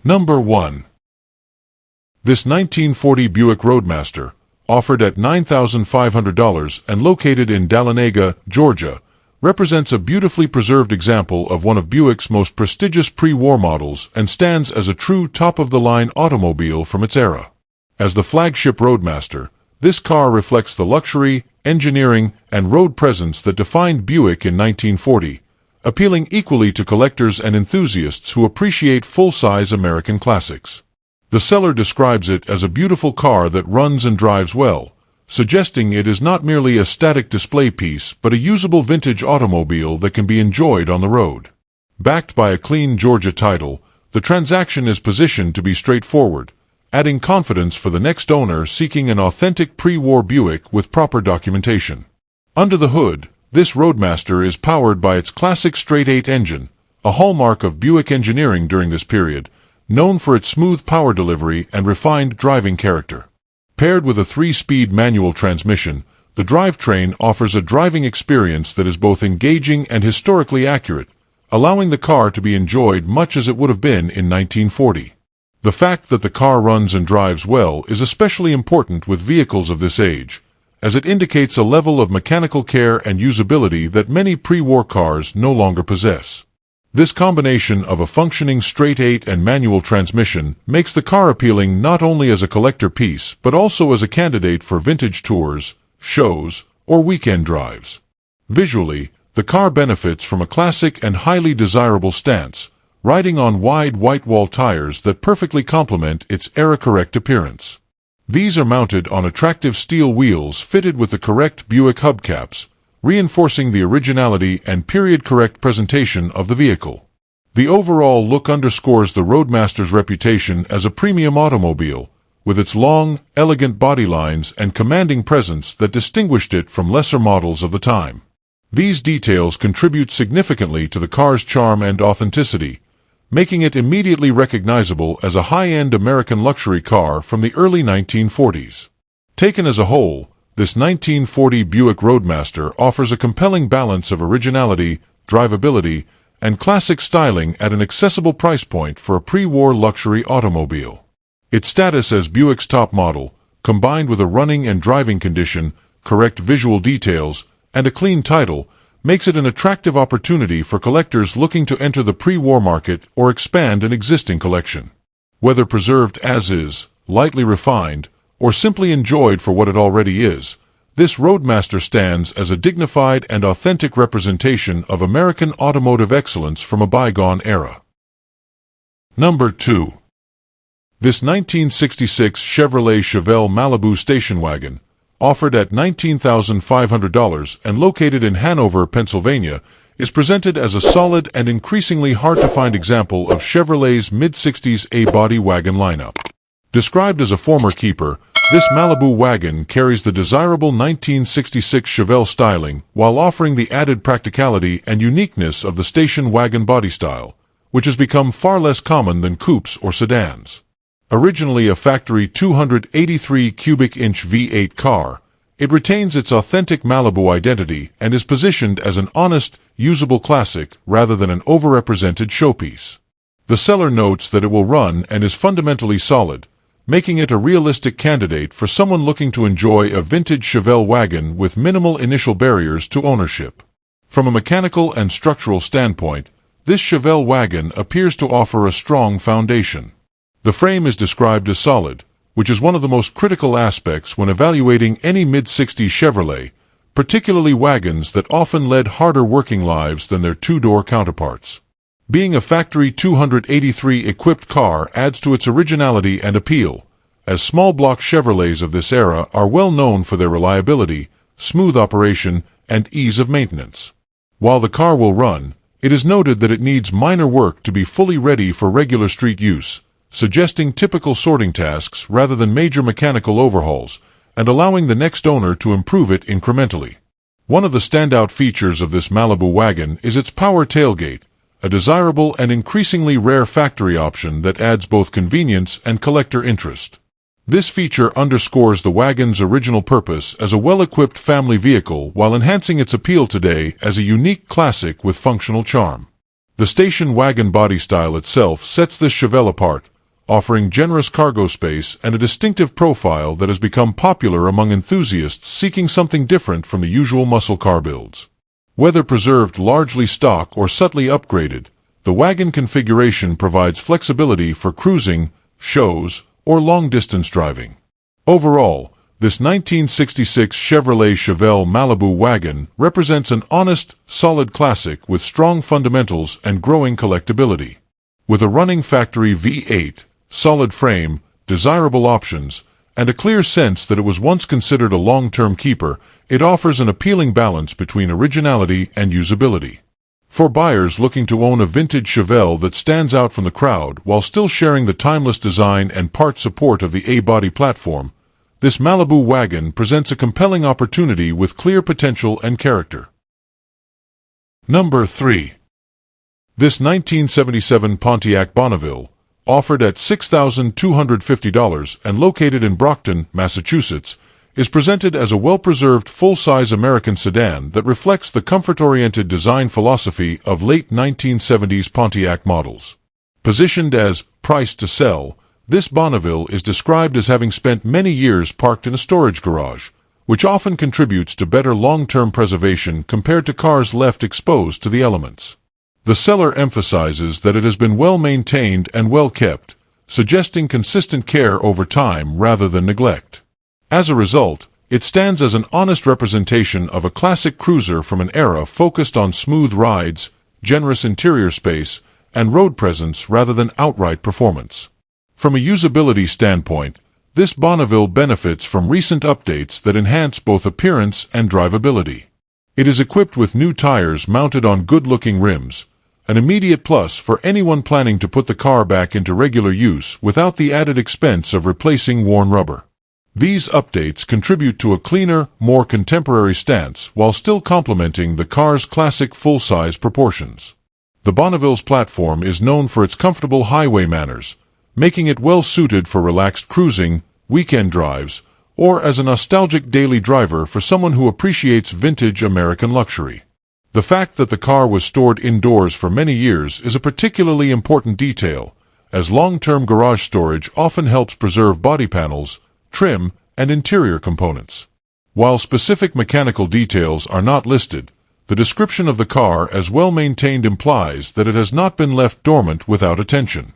Number 1. This 1940 Buick Roadmaster, offered at $9,500 and located in Dahlonega, Georgia, represents a beautifully preserved example of one of Buick's most prestigious pre-war models and stands as a true top-of-the-line automobile from its era. As the flagship Roadmaster, this car reflects the luxury, engineering, and road presence that defined Buick in 1940, appealing equally to collectors and enthusiasts who appreciate full-size American classics. The seller describes it as a beautiful car that runs and drives well, suggesting it is not merely a static display piece but a usable vintage automobile that can be enjoyed on the road. Backed by a clean Georgia title, the transaction is positioned to be straightforward, adding confidence for the next owner seeking an authentic pre-war Buick with proper documentation. Under the hood, this Roadmaster is powered by its classic straight-eight engine, a hallmark of Buick engineering during this period, known for its smooth power delivery and refined driving character. Paired with a 3-speed manual transmission, the drivetrain offers a driving experience that is both engaging and historically accurate, allowing the car to be enjoyed much as it would have been in 1940. The fact that the car runs and drives well is especially important with vehicles of this age, as it indicates a level of mechanical care and usability that many pre-war cars no longer possess. This combination of a functioning straight-eight and manual transmission makes the car appealing not only as a collector piece but also as a candidate for vintage tours, shows, or weekend drives. Visually, the car benefits from a classic and highly desirable stance, riding on wide white-wall tires that perfectly complement its era-correct appearance. These are mounted on attractive steel wheels fitted with the correct Buick hubcaps, reinforcing the originality and period-correct presentation of the vehicle. The overall look underscores the Roadmaster's reputation as a premium automobile, with its long, elegant body lines and commanding presence that distinguished it from lesser models of the time. These details contribute significantly to the car's charm and authenticity, making it immediately recognizable as a high-end American luxury car from the early 1940s. Taken as a whole, this 1940 Buick Roadmaster offers a compelling balance of originality, drivability, and classic styling at an accessible price point for a pre-war luxury automobile. Its status as Buick's top model, combined with a running and driving condition, correct visual details, and a clean title, makes it an attractive opportunity for collectors looking to enter the pre-war market or expand an existing collection. Whether preserved as is, lightly refined, or simply enjoyed for what it already is, this Roadmaster stands as a dignified and authentic representation of American automotive excellence from a bygone era. Number 2. This 1966 Chevrolet Chevelle Malibu station wagon, offered at $19,500 and located in Hanover, Pennsylvania, is presented as a solid and increasingly hard-to-find example of Chevrolet's mid-60s A-body wagon lineup. Described as a former keeper, this Malibu wagon carries the desirable 1966 Chevelle styling while offering the added practicality and uniqueness of the station wagon body style, which has become far less common than coupes or sedans. Originally a factory 283 cubic inch V8 car, it retains its authentic Malibu identity and is positioned as an honest, usable classic rather than an overrepresented showpiece. The seller notes that it will run and is fundamentally solid, making it a realistic candidate for someone looking to enjoy a vintage Chevelle wagon with minimal initial barriers to ownership. From a mechanical and structural standpoint, this Chevelle wagon appears to offer a strong foundation. The frame is described as solid, which is one of the most critical aspects when evaluating any mid-60s Chevrolet, particularly wagons that often led harder working lives than their two-door counterparts. Being a factory 283 equipped car adds to its originality and appeal, as small-block Chevrolets of this era are well known for their reliability, smooth operation, and ease of maintenance. While the car will run, it is noted that it needs minor work to be fully ready for regular street use, suggesting typical sorting tasks rather than major mechanical overhauls, and allowing the next owner to improve it incrementally. One of the standout features of this Malibu wagon is its power tailgate, a desirable and increasingly rare factory option that adds both convenience and collector interest. This feature underscores the wagon's original purpose as a well-equipped family vehicle while enhancing its appeal today as a unique classic with functional charm. The station wagon body style itself sets this Chevelle apart, offering generous cargo space and a distinctive profile that has become popular among enthusiasts seeking something different from the usual muscle car builds. Whether preserved largely stock or subtly upgraded, the wagon configuration provides flexibility for cruising, shows, or long-distance driving. Overall, this 1966 Chevrolet Chevelle Malibu wagon represents an honest, solid classic with strong fundamentals and growing collectability. With a running factory V8, solid frame, desirable options, and a clear sense that it was once considered a long-term keeper, it offers an appealing balance between originality and usability. For buyers looking to own a vintage Chevelle that stands out from the crowd while still sharing the timeless design and part support of the A-body platform, this Malibu wagon presents a compelling opportunity with clear potential and character. Number 3. This 1977 Pontiac Bonneville, offered at $6,250 and located in Brockton, Massachusetts, is presented as a well-preserved full-size American sedan that reflects the comfort-oriented design philosophy of late 1970s Pontiac models. Positioned as priced to sell, this Bonneville is described as having spent many years parked in a storage garage, which often contributes to better long-term preservation compared to cars left exposed to the elements. The seller emphasizes that it has been well-maintained and well-kept, suggesting consistent care over time rather than neglect. As a result, it stands as an honest representation of a classic cruiser from an era focused on smooth rides, generous interior space, and road presence rather than outright performance. From a usability standpoint, this Bonneville benefits from recent updates that enhance both appearance and drivability. It is equipped with new tires mounted on good-looking rims, an immediate plus for anyone planning to put the car back into regular use without the added expense of replacing worn rubber. These updates contribute to a cleaner, more contemporary stance while still complementing the car's classic full-size proportions. The Bonneville's platform is known for its comfortable highway manners, making it well-suited for relaxed cruising, weekend drives, or as a nostalgic daily driver for someone who appreciates vintage American luxury. The fact that the car was stored indoors for many years is a particularly important detail, as long-term garage storage often helps preserve body panels, trim, and interior components. While specific mechanical details are not listed, the description of the car as well-maintained implies that it has not been left dormant without attention.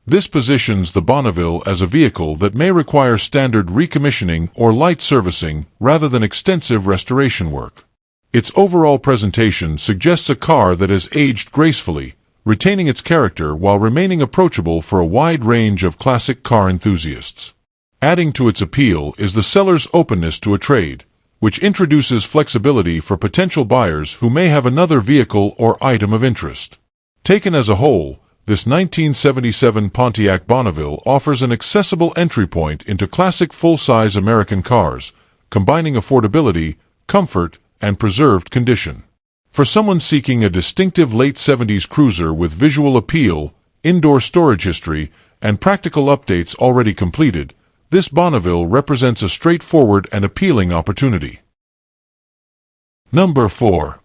This positions the Bonneville as a vehicle that may require standard recommissioning or light servicing rather than extensive restoration work. Its overall presentation suggests a car that has aged gracefully, retaining its character while remaining approachable for a wide range of classic car enthusiasts. Adding to its appeal is the seller's openness to a trade, which introduces flexibility for potential buyers who may have another vehicle or item of interest. Taken as a whole, this 1977 Pontiac Bonneville offers an accessible entry point into classic full-size American cars, combining affordability, comfort, and preserved condition. For someone seeking a distinctive late 70s cruiser with visual appeal, indoor storage history, and practical updates already completed, this Bonneville represents a straightforward and appealing opportunity. Number 4.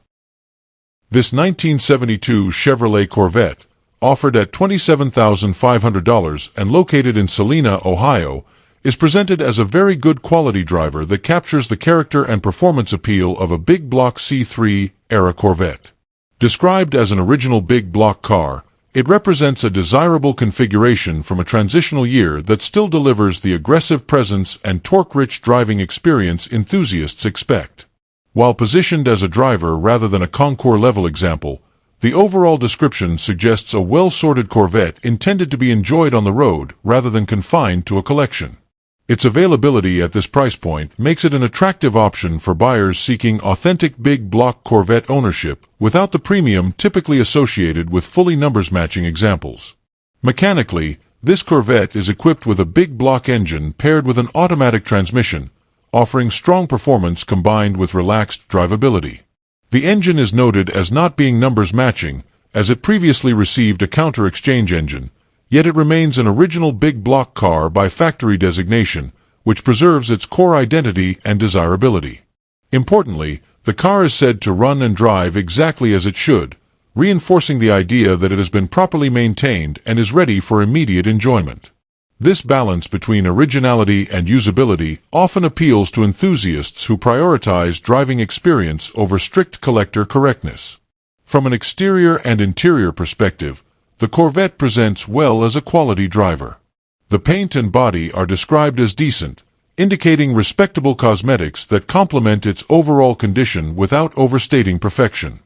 This 1972 Chevrolet Corvette, offered at $27,500 and located in Salina, Ohio, is presented as a very good quality driver that captures the character and performance appeal of a big block C3-era Corvette. Described as an original big block car, it represents a desirable configuration from a transitional year that still delivers the aggressive presence and torque-rich driving experience enthusiasts expect. While positioned as a driver rather than a concours-level example, the overall description suggests a well-sorted Corvette intended to be enjoyed on the road rather than confined to a collection. Its availability at this price point makes it an attractive option for buyers seeking authentic big block Corvette ownership without the premium typically associated with fully numbers-matching examples. Mechanically, this Corvette is equipped with a big block engine paired with an automatic transmission, offering strong performance combined with relaxed drivability. The engine is noted as not being numbers matching, as it previously received a counter-exchange engine, yet it remains an original big block car by factory designation, which preserves its core identity and desirability. Importantly, the car is said to run and drive exactly as it should, reinforcing the idea that it has been properly maintained and is ready for immediate enjoyment. This balance between originality and usability often appeals to enthusiasts who prioritize driving experience over strict collector correctness. From an exterior and interior perspective, the Corvette presents well as a quality driver. The paint and body are described as decent, indicating respectable cosmetics that complement its overall condition without overstating perfection.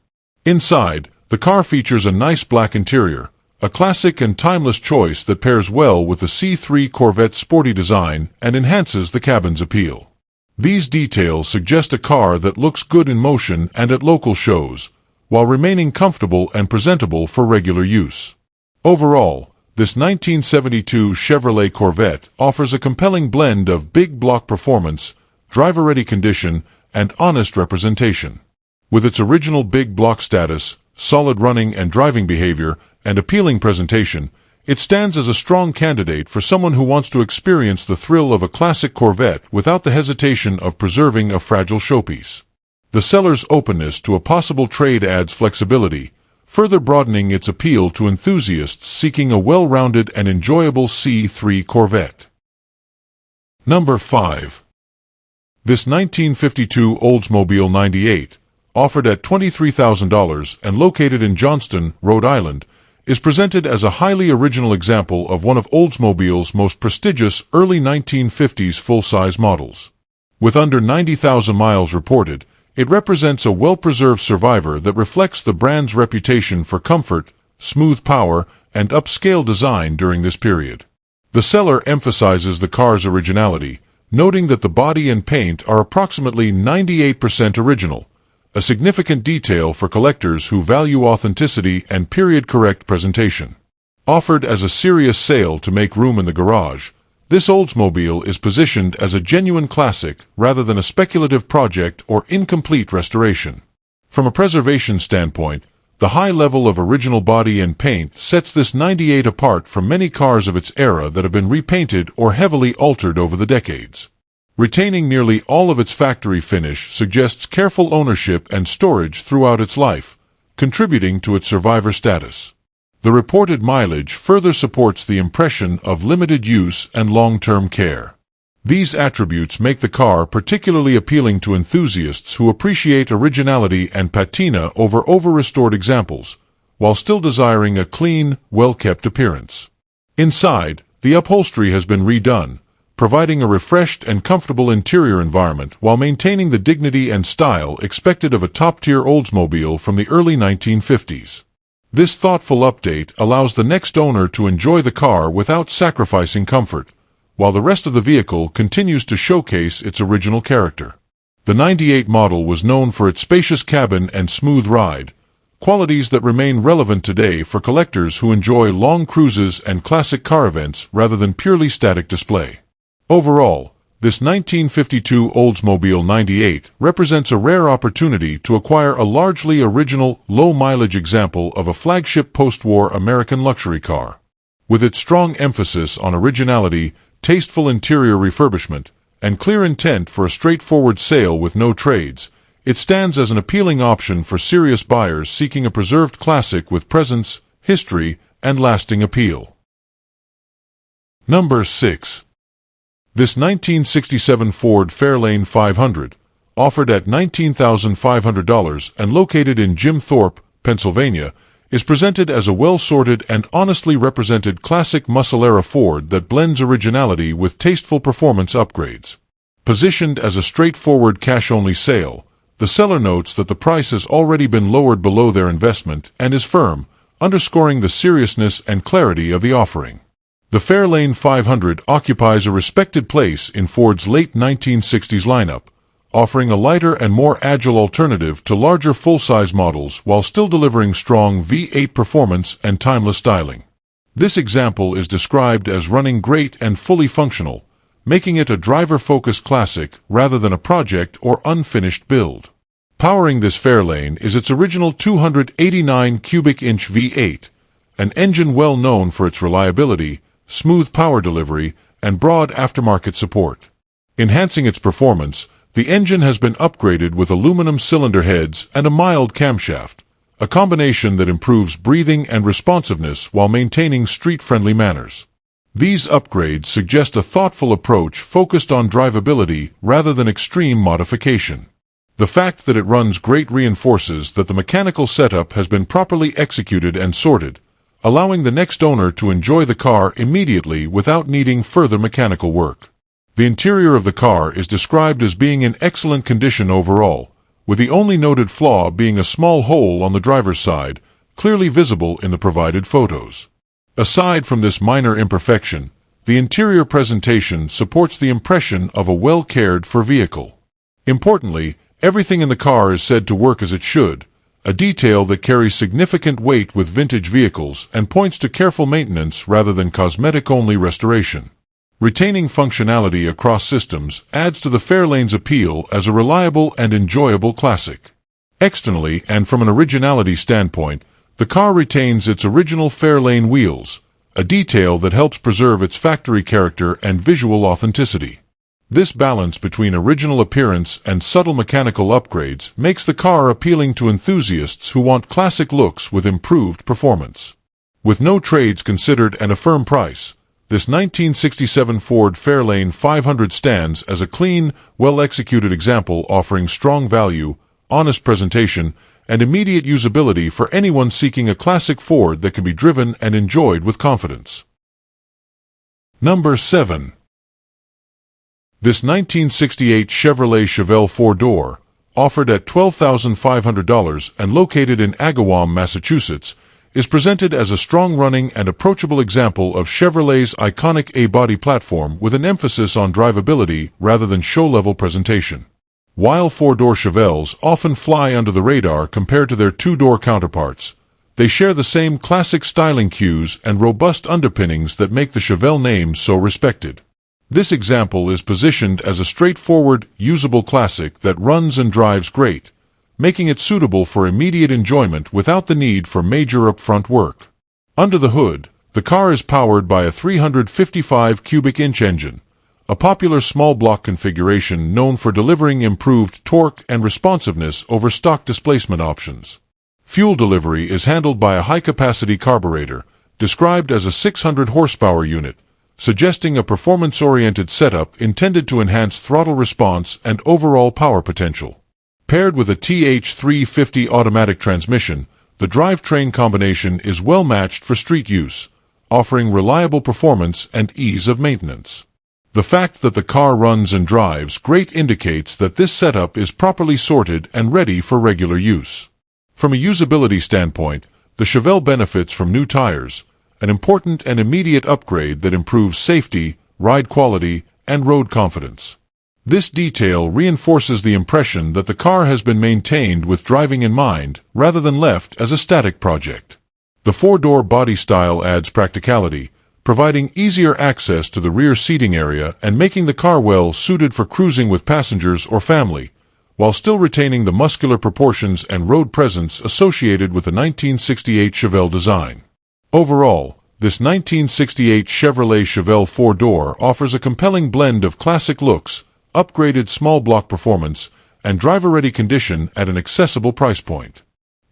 Inside, the car features a nice black interior, a classic and timeless choice that pairs well with the C3 Corvette's sporty design and enhances the cabin's appeal. These details suggest a car that looks good in motion and at local shows, while remaining comfortable and presentable for regular use. Overall, this 1972 Chevrolet Corvette offers a compelling blend of big block performance, driver-ready condition, and honest representation. With its original big block status, solid running and driving behavior, and appealing presentation, it stands as a strong candidate for someone who wants to experience the thrill of a classic Corvette without the hesitation of preserving a fragile showpiece. The seller's openness to a possible trade adds flexibility, further broadening its appeal to enthusiasts seeking a well-rounded and enjoyable C3 Corvette. Number 5. This 1952 Oldsmobile 98, offered at $23,000 and located in Johnston, Rhode Island, is presented as a highly original example of one of Oldsmobile's most prestigious early 1950s full-size models. With under 90,000 miles reported, it represents a well-preserved survivor that reflects the brand's reputation for comfort, smooth power, and upscale design during this period. The seller emphasizes the car's originality, noting that the body and paint are approximately 98% original, a significant detail for collectors who value authenticity and period-correct presentation. Offered as a serious sale to make room in the garage, this Oldsmobile is positioned as a genuine classic rather than a speculative project or incomplete restoration. From a preservation standpoint, the high level of original body and paint sets this 98 apart from many cars of its era that have been repainted or heavily altered over the decades. Retaining nearly all of its factory finish suggests careful ownership and storage throughout its life, contributing to its survivor status. The reported mileage further supports the impression of limited use and long-term care. These attributes make the car particularly appealing to enthusiasts who appreciate originality and patina over over-restored examples, while still desiring a clean, well-kept appearance. Inside, the upholstery has been redone, providing a refreshed and comfortable interior environment while maintaining the dignity and style expected of a top-tier Oldsmobile from the early 1950s. This thoughtful update allows the next owner to enjoy the car without sacrificing comfort, while the rest of the vehicle continues to showcase its original character. The 98 model was known for its spacious cabin and smooth ride, qualities that remain relevant today for collectors who enjoy long cruises and classic car events rather than purely static display. Overall, this 1952 Oldsmobile 98 represents a rare opportunity to acquire a largely original, low-mileage example of a flagship post-war American luxury car. With its strong emphasis on originality, tasteful interior refurbishment, and clear intent for a straightforward sale with no trades, it stands as an appealing option for serious buyers seeking a preserved classic with presence, history, and lasting appeal. Number 6. This 1967 Ford Fairlane 500, offered at $19,500 and located in Jim Thorpe, Pennsylvania, is presented as a well-sorted and honestly represented classic muscle-era Ford that blends originality with tasteful performance upgrades. Positioned as a straightforward cash-only sale, the seller notes that the price has already been lowered below their investment and is firm, underscoring the seriousness and clarity of the offering. The Fairlane 500 occupies a respected place in Ford's late 1960s lineup, offering a lighter and more agile alternative to larger full-size models while still delivering strong V8 performance and timeless styling. This example is described as running great and fully functional, making it a driver-focused classic rather than a project or unfinished build. Powering this Fairlane is its original 289 cubic inch V8, an engine well known for its reliability, smooth power delivery, and broad aftermarket support. Enhancing its performance, the engine has been upgraded with aluminum cylinder heads and a mild camshaft, a combination that improves breathing and responsiveness while maintaining street-friendly manners. These upgrades suggest a thoughtful approach focused on drivability rather than extreme modification. The fact that it runs great reinforces that the mechanical setup has been properly executed and sorted, allowing the next owner to enjoy the car immediately without needing further mechanical work. The interior of the car is described as being in excellent condition overall, with the only noted flaw being a small hole on the driver's side, clearly visible in the provided photos. Aside from this minor imperfection, the interior presentation supports the impression of a well-cared-for vehicle. Importantly, everything in the car is said to work as it should, a detail that carries significant weight with vintage vehicles and points to careful maintenance rather than cosmetic-only restoration. Retaining functionality across systems adds to the Fairlane's appeal as a reliable and enjoyable classic. Externally and from an originality standpoint, the car retains its original Fairlane wheels, a detail that helps preserve its factory character and visual authenticity. This balance between original appearance and subtle mechanical upgrades makes the car appealing to enthusiasts who want classic looks with improved performance. With no trades considered and a firm price, this 1967 Ford Fairlane 500 stands as a clean, well-executed example offering strong value, honest presentation, and immediate usability for anyone seeking a classic Ford that can be driven and enjoyed with confidence. Number 7. This 1968 Chevrolet Chevelle 4-door, offered at $12,500 and located in Agawam, Massachusetts, is presented as a strong-running and approachable example of Chevrolet's iconic A-body platform with an emphasis on drivability rather than show-level presentation. While 4-door Chevelles often fly under the radar compared to their 2-door counterparts, they share the same classic styling cues and robust underpinnings that make the Chevelle name so respected. This example is positioned as a straightforward, usable classic that runs and drives great, making it suitable for immediate enjoyment without the need for major upfront work. Under the hood, the car is powered by a 355 cubic inch engine, a popular small block configuration known for delivering improved torque and responsiveness over stock displacement options. Fuel delivery is handled by a high-capacity carburetor, described as a 600 horsepower unit, suggesting a performance-oriented setup intended to enhance throttle response and overall power potential. Paired with a TH350 automatic transmission, the drivetrain combination is well matched for street use, offering reliable performance and ease of maintenance. The fact that the car runs and drives great indicates that this setup is properly sorted and ready for regular use. From a usability standpoint, the Chevelle benefits from new tires, an important and immediate upgrade that improves safety, ride quality, and road confidence. This detail reinforces the impression that the car has been maintained with driving in mind rather than left as a static project. The 4-door body style adds practicality, providing easier access to the rear seating area and making the car well suited for cruising with passengers or family, while still retaining the muscular proportions and road presence associated with the 1968 Chevelle design. Overall, this 1968 Chevrolet Chevelle 4-door offers a compelling blend of classic looks, upgraded small block performance, and driver-ready condition at an accessible price point.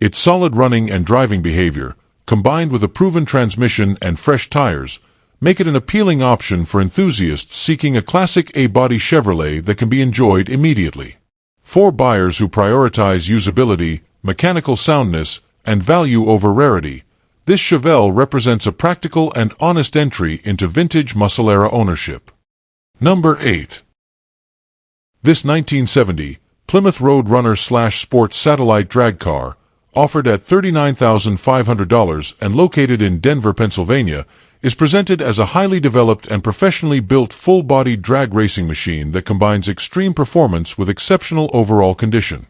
Its solid running and driving behavior, combined with a proven transmission and fresh tires, make it an appealing option for enthusiasts seeking a classic A-body Chevrolet that can be enjoyed immediately. For buyers who prioritize usability, mechanical soundness, and value over rarity, this Chevelle represents a practical and honest entry into vintage muscle-era ownership. Number 8. This 1970 Plymouth Roadrunner/Sports Satellite drag car, offered at $39,500 and located in Denver, Pennsylvania, is presented as a highly developed and professionally built full-bodied drag racing machine that combines extreme performance with exceptional overall condition.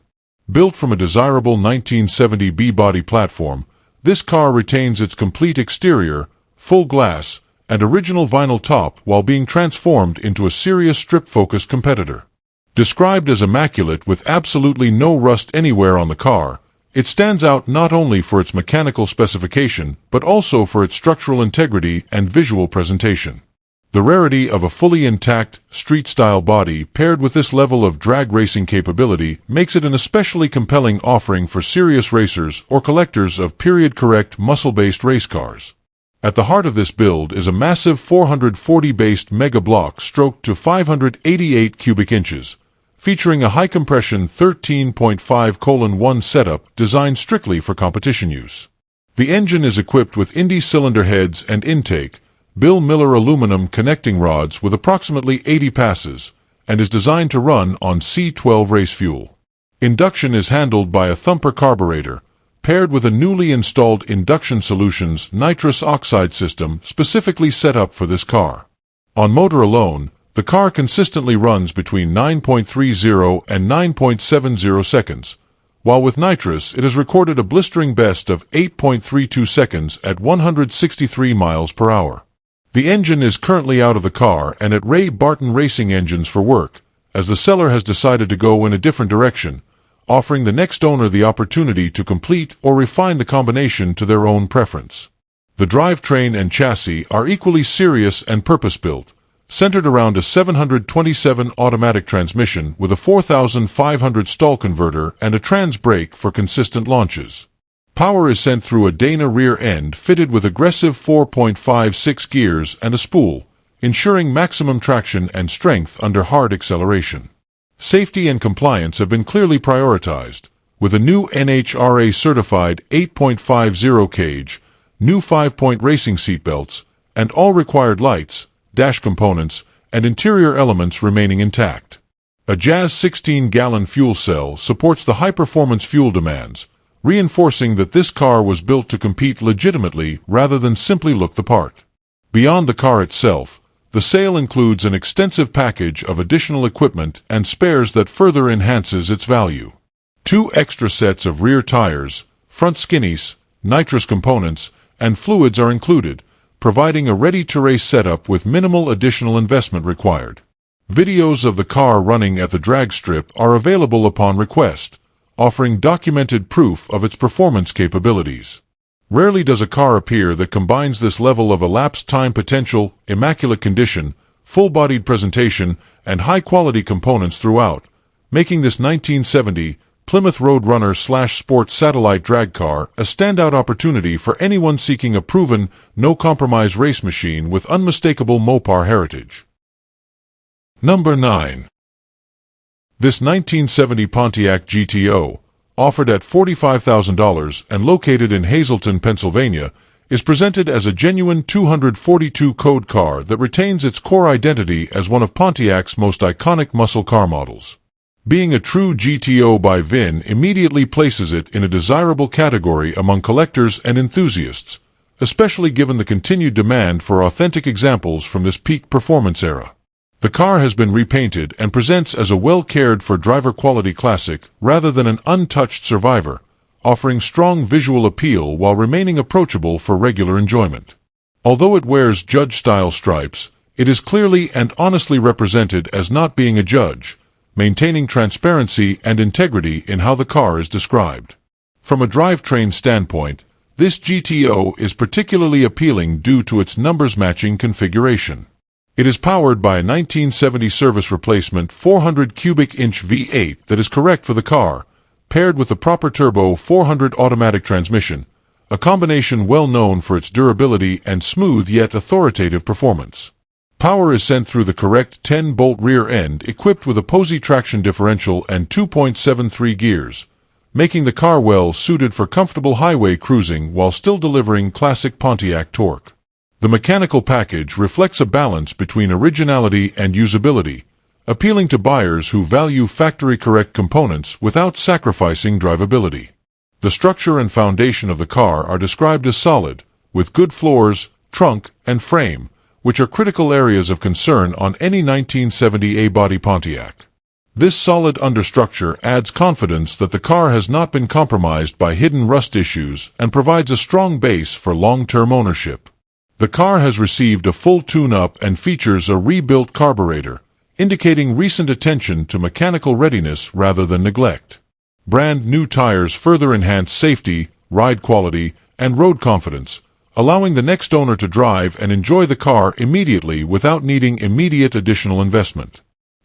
Built from a desirable 1970 B-body platform, this car retains its complete exterior, full glass, and original vinyl top while being transformed into a serious strip-focused competitor. Described as immaculate with absolutely no rust anywhere on the car, it stands out not only for its mechanical specification but also for its structural integrity and visual presentation. The rarity of a fully intact, street-style body paired with this level of drag racing capability makes it an especially compelling offering for serious racers or collectors of period-correct muscle-based race cars. At the heart of this build is a massive 440-based mega block stroked to 588 cubic inches, featuring a high-compression 13.5:1 setup designed strictly for competition use. The engine is equipped with Indy cylinder heads and intake, Bill Miller aluminum connecting rods with approximately 80 passes, and is designed to run on C12 race fuel. Induction is handled by a thumper carburetor, paired with a newly installed Induction Solutions nitrous oxide system specifically set up for this car. On motor alone, the car consistently runs between 9.30 and 9.70 seconds, while with nitrous it has recorded a blistering best of 8.32 seconds at 163 miles per hour. The engine is currently out of the car and at Ray Barton Racing Engines for work, as the seller has decided to go in a different direction, offering the next owner the opportunity to complete or refine the combination to their own preference. The drivetrain and chassis are equally serious and purpose-built, centered around a 727 automatic transmission with a 4,500 stall converter and a trans brake for consistent launches. Power is sent through a Dana rear end fitted with aggressive 4.56 gears and a spool, ensuring maximum traction and strength under hard acceleration. Safety and compliance have been clearly prioritized, with a new NHRA-certified 8.50 cage, new 5-point racing seatbelts, and all required lights, dash components, and interior elements remaining intact. A Jazz 16-gallon fuel cell supports the high-performance fuel demands, reinforcing that this car was built to compete legitimately rather than simply look the part. Beyond the car itself, the sale includes an extensive package of additional equipment and spares that further enhances its value. 2 extra sets of rear tires, front skinnies, nitrous components, and fluids are included, providing a ready-to-race setup with minimal additional investment required. Videos of the car running at the drag strip are available upon request, offering documented proof of its performance capabilities. Rarely does a car appear that combines this level of elapsed time potential, immaculate condition, full-bodied presentation, and high-quality components throughout, making this 1970 Plymouth Roadrunner/Sport satellite drag car a standout opportunity for anyone seeking a proven, no-compromise race machine with unmistakable Mopar heritage. Number 9. This 1970 Pontiac GTO, offered at $45,000 and located in Hazleton, Pennsylvania, is presented as a genuine 242 code car that retains its core identity as one of Pontiac's most iconic muscle car models. Being a true GTO by VIN immediately places it in a desirable category among collectors and enthusiasts, especially given the continued demand for authentic examples from this peak performance era. The car has been repainted and presents as a well-cared-for driver-quality classic rather than an untouched survivor, offering strong visual appeal while remaining approachable for regular enjoyment. Although it wears judge-style stripes, it is clearly and honestly represented as not being a judge, maintaining transparency and integrity in how the car is described. From a drivetrain standpoint, this GTO is particularly appealing due to its numbers-matching configuration. It is powered by a 1970 service replacement 400 cubic inch V8 that is correct for the car, paired with the proper turbo 400 automatic transmission, a combination well known for its durability and smooth yet authoritative performance. Power is sent through the correct 10-bolt rear end equipped with a Posey traction differential and 2.73 gears, making the car well suited for comfortable highway cruising while still delivering classic Pontiac torque. The mechanical package reflects a balance between originality and usability, appealing to buyers who value factory-correct components without sacrificing drivability. The structure and foundation of the car are described as solid, with good floors, trunk, and frame, which are critical areas of concern on any 1970 A-body Pontiac. This solid understructure adds confidence that the car has not been compromised by hidden rust issues and provides a strong base for long-term ownership. The car has received a full tune-up and features a rebuilt carburetor, indicating recent attention to mechanical readiness rather than neglect. Brand new tires further enhance safety, ride quality, and road confidence, allowing the next owner to drive and enjoy the car immediately without needing immediate additional investment.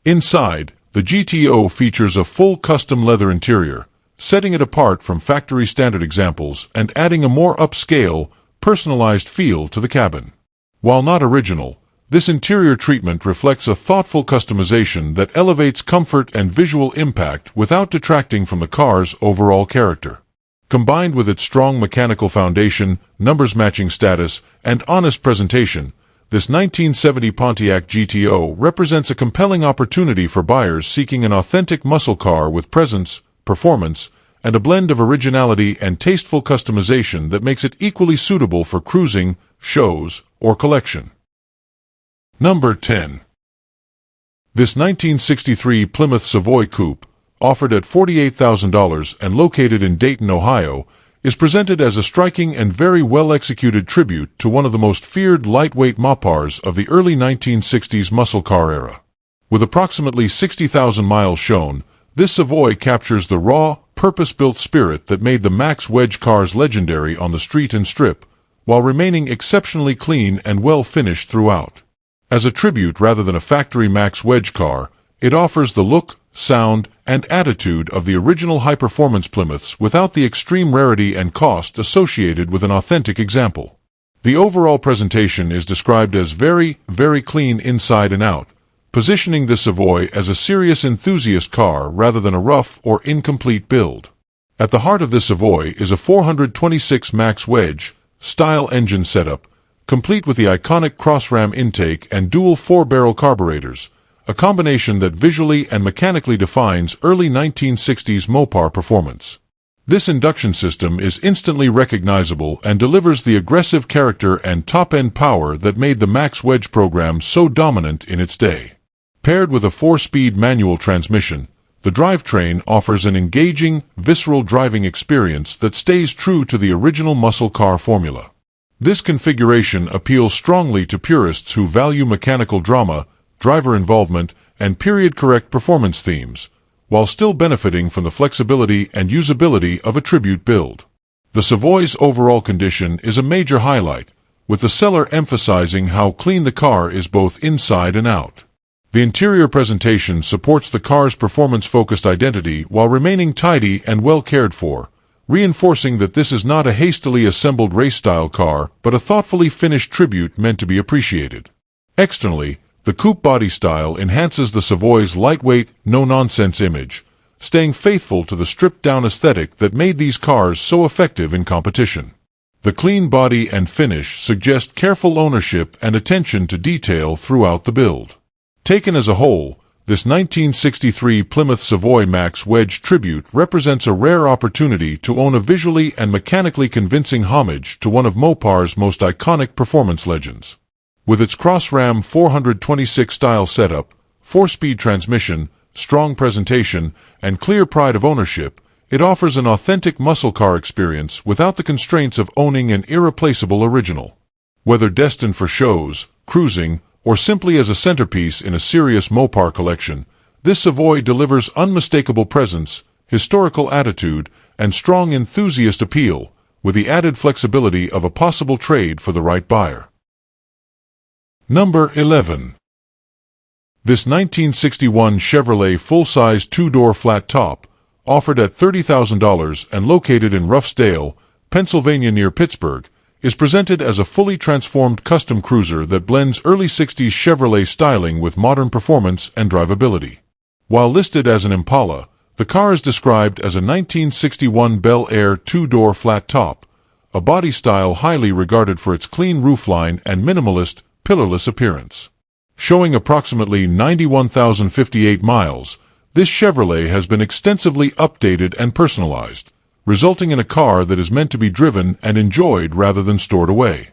Inside, the GTO features a full custom leather interior, setting it apart from factory standard examples and adding a more upscale, personalized feel to the cabin. While not original, this interior treatment reflects a thoughtful customization that elevates comfort and visual impact without detracting from the car's overall character. Combined with its strong mechanical foundation, numbers-matching status, and honest presentation, this 1970 Pontiac GTO represents a compelling opportunity for buyers seeking an authentic muscle car with presence, performance, and a blend of originality and tasteful customization that makes it equally suitable for cruising, shows, or collection. Number 10. This 1963 Plymouth Savoy Coupe, offered at $48,000 and located in Dayton, Ohio, is presented as a striking and very well-executed tribute to one of the most feared lightweight Mopars of the early 1960s muscle car era. With approximately 60,000 miles shown, this Savoy captures the raw, purpose-built spirit that made the Max Wedge cars legendary on the street and strip, while remaining exceptionally clean and well-finished throughout. As a tribute rather than a factory Max Wedge car, it offers the look, sound, and attitude of the original high-performance Plymouths without the extreme rarity and cost associated with an authentic example. The overall presentation is described as very, very clean inside and out, positioning the Savoy as a serious enthusiast car rather than a rough or incomplete build. At the heart of the Savoy is a 426 Max Wedge style engine setup, complete with the iconic cross-ram intake and dual 4-barrel carburetors, a combination that visually and mechanically defines early 1960s Mopar performance. This induction system is instantly recognizable and delivers the aggressive character and top-end power that made the Max Wedge program so dominant in its day. Paired with a 4-speed manual transmission, the drivetrain offers an engaging, visceral driving experience that stays true to the original muscle car formula. This configuration appeals strongly to purists who value mechanical drama, driver involvement, and period-correct performance themes, while still benefiting from the flexibility and usability of a tribute build. The Savoy's overall condition is a major highlight, with the seller emphasizing how clean the car is both inside and out. The interior presentation supports the car's performance-focused identity while remaining tidy and well cared for, reinforcing that this is not a hastily assembled race-style car but a thoughtfully finished tribute meant to be appreciated. Externally, the coupe body style enhances the Savoy's lightweight, no-nonsense image, staying faithful to the stripped-down aesthetic that made these cars so effective in competition. The clean body and finish suggest careful ownership and attention to detail throughout the build. Taken as a whole, this 1963 Plymouth Savoy Max Wedge Tribute represents a rare opportunity to own a visually and mechanically convincing homage to one of Mopar's most iconic performance legends. With its cross-ram 426 style setup, 4-speed transmission, strong presentation, and clear pride of ownership, it offers an authentic muscle car experience without the constraints of owning an irreplaceable original. Whether destined for shows, cruising, or simply as a centerpiece in a serious Mopar collection, this Savoy delivers unmistakable presence, historical attitude, and strong enthusiast appeal, with the added flexibility of a possible trade for the right buyer. Number 11. This 1961 Chevrolet full-size 2-door flat top, offered at $30,000 and located in Ruffsdale, Pennsylvania near Pittsburgh, is presented as a fully transformed custom cruiser that blends early 60s Chevrolet styling with modern performance and drivability. While listed as an Impala, the car is described as a 1961 Bel Air 2-door flat top, a body style highly regarded for its clean roofline and minimalist, pillarless appearance. Showing approximately 91,058 miles, this Chevrolet has been extensively updated and personalized, resulting in a car that is meant to be driven and enjoyed rather than stored away.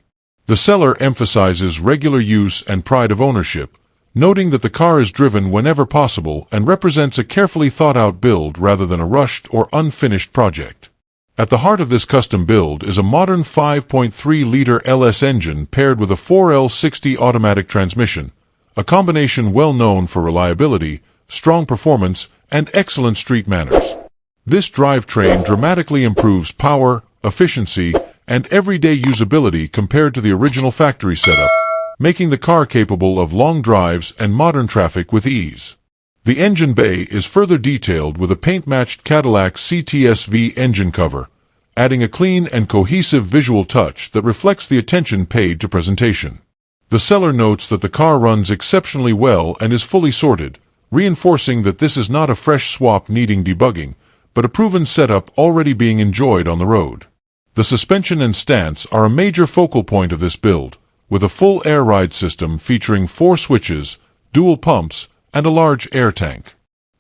The seller emphasizes regular use and pride of ownership, noting that the car is driven whenever possible and represents a carefully thought-out build rather than a rushed or unfinished project. At the heart of this custom build is a modern 5.3-liter LS engine paired with a 4L60 automatic transmission, a combination well known for reliability, strong performance, and excellent street manners. This drivetrain dramatically improves power, efficiency, and everyday usability compared to the original factory setup, making the car capable of long drives and modern traffic with ease. The engine bay is further detailed with a paint-matched Cadillac CTS-V engine cover, adding a clean and cohesive visual touch that reflects the attention paid to presentation. The seller notes that the car runs exceptionally well and is fully sorted, reinforcing that this is not a fresh swap needing debugging, but a proven setup already being enjoyed on the road. The suspension and stance are a major focal point of this build, with a full air ride system featuring 4 switches, dual pumps, and a large air tank.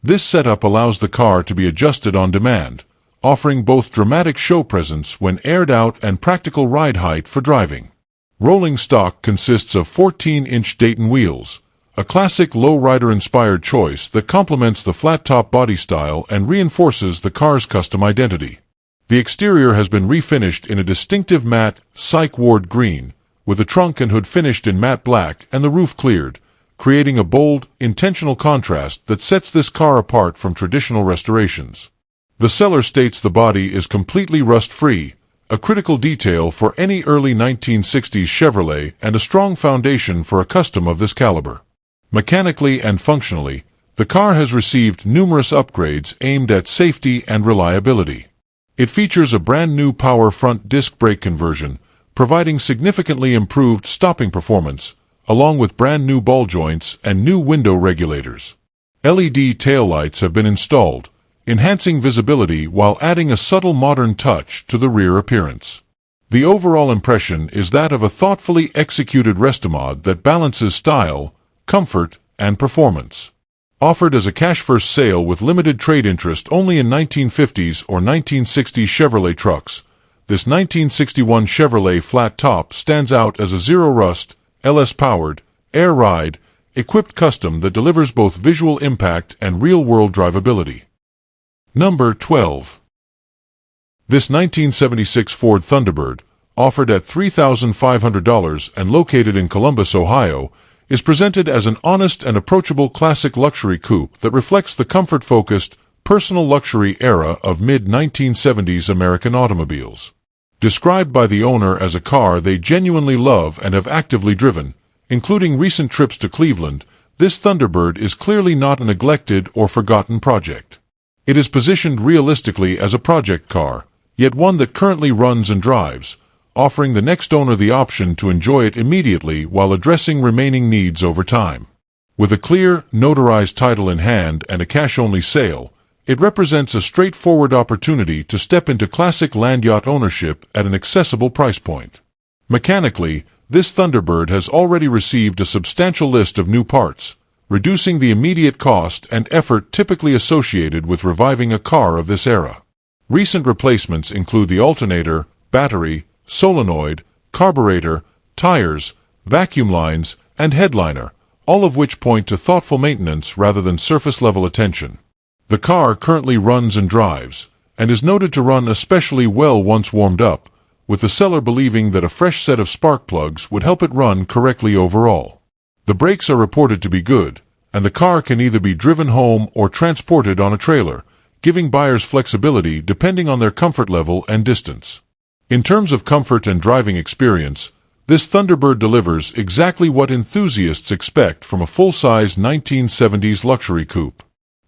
This setup allows the car to be adjusted on demand, offering both dramatic show presence when aired out and practical ride height for driving. Rolling stock consists of 14-inch Dayton wheels, a classic lowrider-inspired choice that complements the flat-top body style and reinforces the car's custom identity. The exterior has been refinished in a distinctive matte, Psych Ward green, with the trunk and hood finished in matte black and the roof cleared, creating a bold, intentional contrast that sets this car apart from traditional restorations. The seller states the body is completely rust-free, a critical detail for any early 1960s Chevrolet and a strong foundation for a custom of this caliber. Mechanically and functionally, the car has received numerous upgrades aimed at safety and reliability. It features a brand new power front disc brake conversion, providing significantly improved stopping performance, along with brand new ball joints and new window regulators. LED taillights have been installed, enhancing visibility while adding a subtle modern touch to the rear appearance. The overall impression is that of a thoughtfully executed restomod that balances style, comfort, and performance. Offered as a cash-first sale with limited trade interest only in 1950s or 1960s Chevrolet trucks, this 1961 Chevrolet flat top stands out as a zero-rust, LS-powered, air-ride, equipped custom that delivers both visual impact and real-world drivability. Number 12. This 1976 Ford Thunderbird, offered at $3,500 and located in Columbus, Ohio, is presented as an honest and approachable classic luxury coupe that reflects the comfort-focused, personal luxury era of mid-1970s American automobiles. Described by the owner as a car they genuinely love and have actively driven, including recent trips to Cleveland, this Thunderbird is clearly not a neglected or forgotten project. It is positioned realistically as a project car, yet one that currently runs and drives, offering the next owner the option to enjoy it immediately while addressing remaining needs over time. With a clear, notarized title in hand and a cash-only sale, it represents a straightforward opportunity to step into classic land yacht ownership at an accessible price point. Mechanically, this Thunderbird has already received a substantial list of new parts, reducing the immediate cost and effort typically associated with reviving a car of this era. Recent replacements include the alternator, battery, solenoid, carburetor, tires, vacuum lines, and headliner, all of which point to thoughtful maintenance rather than surface-level attention. The car currently runs and drives, and is noted to run especially well once warmed up, with the seller believing that a fresh set of spark plugs would help it run correctly overall. The brakes are reported to be good, and the car can either be driven home or transported on a trailer, giving buyers flexibility depending on their comfort level and distance. In terms of comfort and driving experience, this Thunderbird delivers exactly what enthusiasts expect from a full-size 1970s luxury coupe.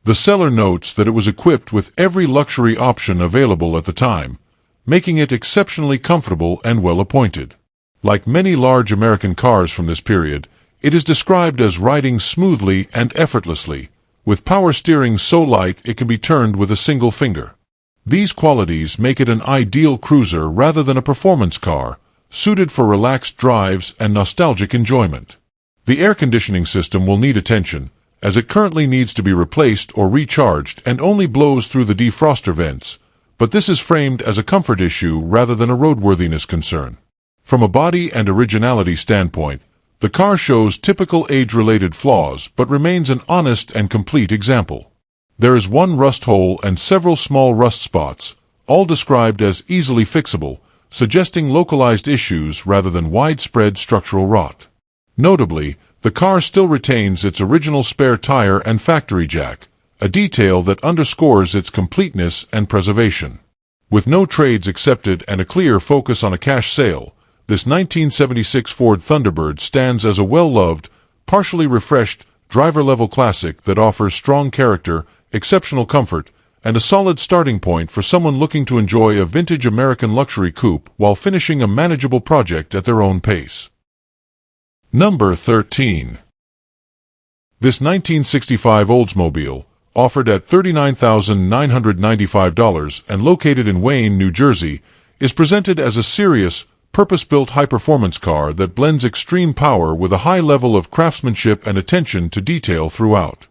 The seller notes that it was equipped with every luxury option available at the time, making it exceptionally comfortable and well-appointed. Like many large American cars from this period, it is described as riding smoothly and effortlessly, with power steering so light it can be turned with a single finger. These qualities make it an ideal cruiser rather than a performance car, suited for relaxed drives and nostalgic enjoyment. The air conditioning system will need attention, as it currently needs to be replaced or recharged and only blows through the defroster vents, but this is framed as a comfort issue rather than a roadworthiness concern. From a body and originality standpoint, the car shows typical age-related flaws but remains an honest and complete example. There is one rust hole and several small rust spots, all described as easily fixable, suggesting localized issues rather than widespread structural rot. Notably, the car still retains its original spare tire and factory jack, a detail that underscores its completeness and preservation. With no trades accepted and a clear focus on a cash sale, this 1976 Ford Thunderbird stands as a well-loved, partially refreshed, driver-level classic that offers strong character, exceptional comfort, and a solid starting point for someone looking to enjoy a vintage American luxury coupe while finishing a manageable project at their own pace. Number 13. This 1965 Oldsmobile, offered at $39,995 and located in Wayne, New Jersey, is presented as a serious, purpose-built high-performance car that blends extreme power with a high level of craftsmanship and attention to detail throughout.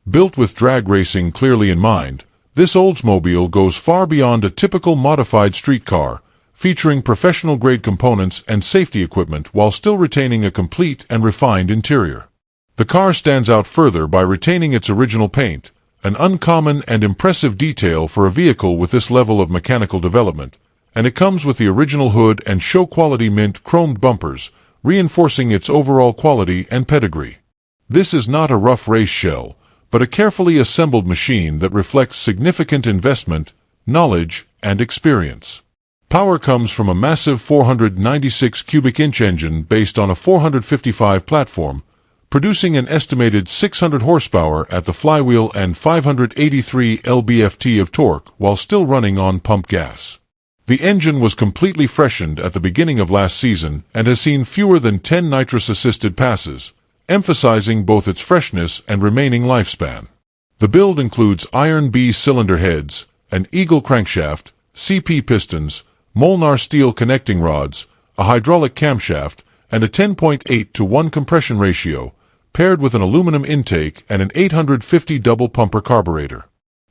Built with drag racing clearly in mind, this Oldsmobile goes far beyond a typical modified street car, featuring professional-grade components and safety equipment while still retaining a complete and refined interior. The car stands out further by retaining its original paint, an uncommon and impressive detail for a vehicle with this level of mechanical development, and it comes with the original hood and show-quality mint chromed bumpers, reinforcing its overall quality and pedigree. This is not a rough race shell, but a carefully assembled machine that reflects significant investment, knowledge, and experience. Power comes from a massive 496 cubic inch engine based on a 455 platform, producing an estimated 600 horsepower at the flywheel and 583 lb-ft of torque while still running on pump gas. The engine was completely freshened at the beginning of last season and has seen fewer than 10 nitrous-assisted passes, emphasizing both its freshness and remaining lifespan. The build includes iron B cylinder heads, an Eagle crankshaft, CP pistons, Molnar steel connecting rods, a hydraulic camshaft, and a 10.8:1 compression ratio, paired with an aluminum intake and an 850 double-pumper carburetor.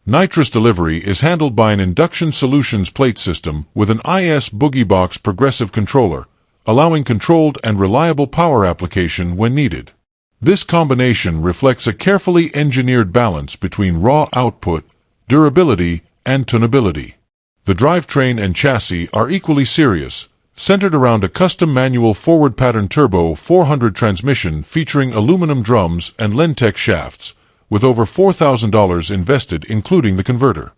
Nitrous delivery is handled by an induction solutions plate system with an IS Boogie Box progressive controller, allowing controlled and reliable power application when needed. This combination reflects a carefully engineered balance between raw output, durability, and tunability. The drivetrain and chassis are equally serious, centered around a custom manual forward pattern turbo 400 transmission featuring aluminum drums and Lentec shafts, with over $4,000 invested including the converter.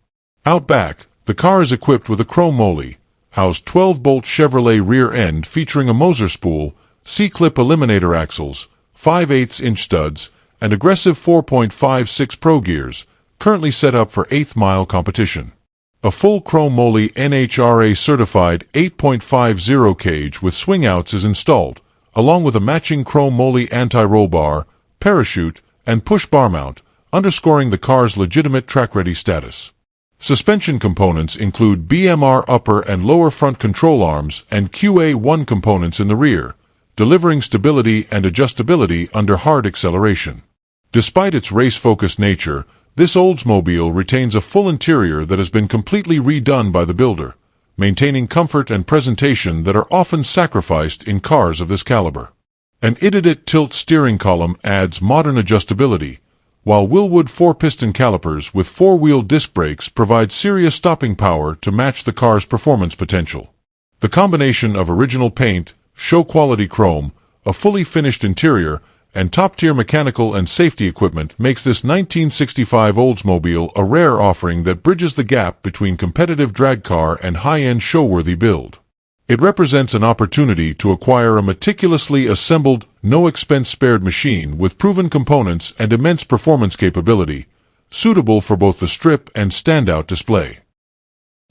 Out back, the car is equipped with a chrome moly, housed 12-bolt Chevrolet rear end featuring a Moser spool, C-clip eliminator axles, 5/8-inch studs, and aggressive 4.56 Pro gears, currently set up for 8th-mile competition. A full chrome moly NHRA certified 8.50 cage with swing outs is installed, along with a matching chrome moly anti-roll bar, parachute, and push bar mount, underscoring the car's legitimate track-ready status. Suspension components include BMR upper and lower front control arms and QA1 components in the rear, delivering stability and adjustability under hard acceleration. Despite its race-focused nature, this Oldsmobile retains a full interior that has been completely redone by the builder, maintaining comfort and presentation that are often sacrificed in cars of this caliber. An Idiot tilt steering column adds modern adjustability, while Willwood 4-piston calipers with 4-wheel disc brakes provide serious stopping power to match the car's performance potential. The combination of original paint, show-quality chrome, a fully finished interior, and top-tier mechanical and safety equipment makes this 1965 Oldsmobile a rare offering that bridges the gap between competitive drag car and high-end show-worthy build. It represents an opportunity to acquire a meticulously assembled, no-expense-spared machine with proven components and immense performance capability, suitable for both the strip and standout display.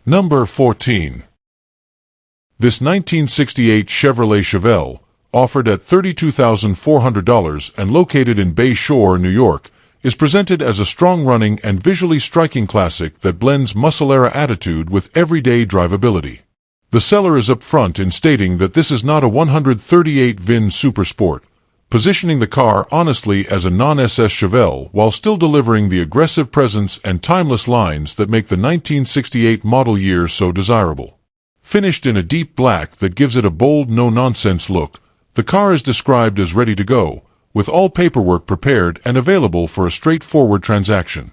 Number 14. This 1968 Chevrolet Chevelle, offered at $32,400 and located in Bay Shore, New York, is presented as a strong-running and visually striking classic that blends muscle-era attitude with everyday drivability. The seller is upfront in stating that this is not a 138 VIN Supersport, positioning the car honestly as a non-SS Chevelle while still delivering the aggressive presence and timeless lines that make the 1968 model year so desirable. Finished in a deep black that gives it a bold, no-nonsense look, the car is described as ready to go, with all paperwork prepared and available for a straightforward transaction.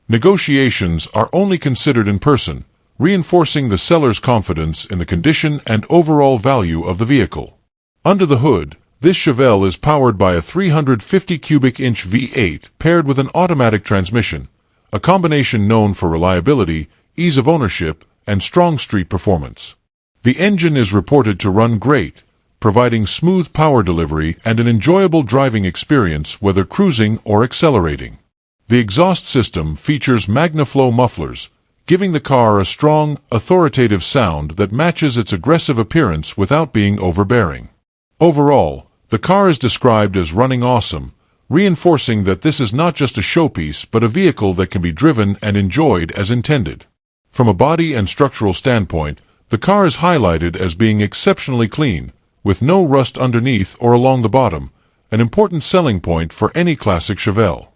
Negotiations are only considered in person, reinforcing the seller's confidence in the condition and overall value of the vehicle. Under the hood, this Chevelle is powered by a 350 cubic inch V8 paired with an automatic transmission, a combination known for reliability, ease of ownership, and strong street performance. The engine is reported to run great, providing smooth power delivery and an enjoyable driving experience whether cruising or accelerating. The exhaust system features MagnaFlow mufflers, giving the car a strong, authoritative sound that matches its aggressive appearance without being overbearing. Overall, the car is described as running awesome, reinforcing that this is not just a showpiece but a vehicle that can be driven and enjoyed as intended. From a body and structural standpoint, the car is highlighted as being exceptionally clean, with no rust underneath or along the bottom, an important selling point for any classic Chevelle.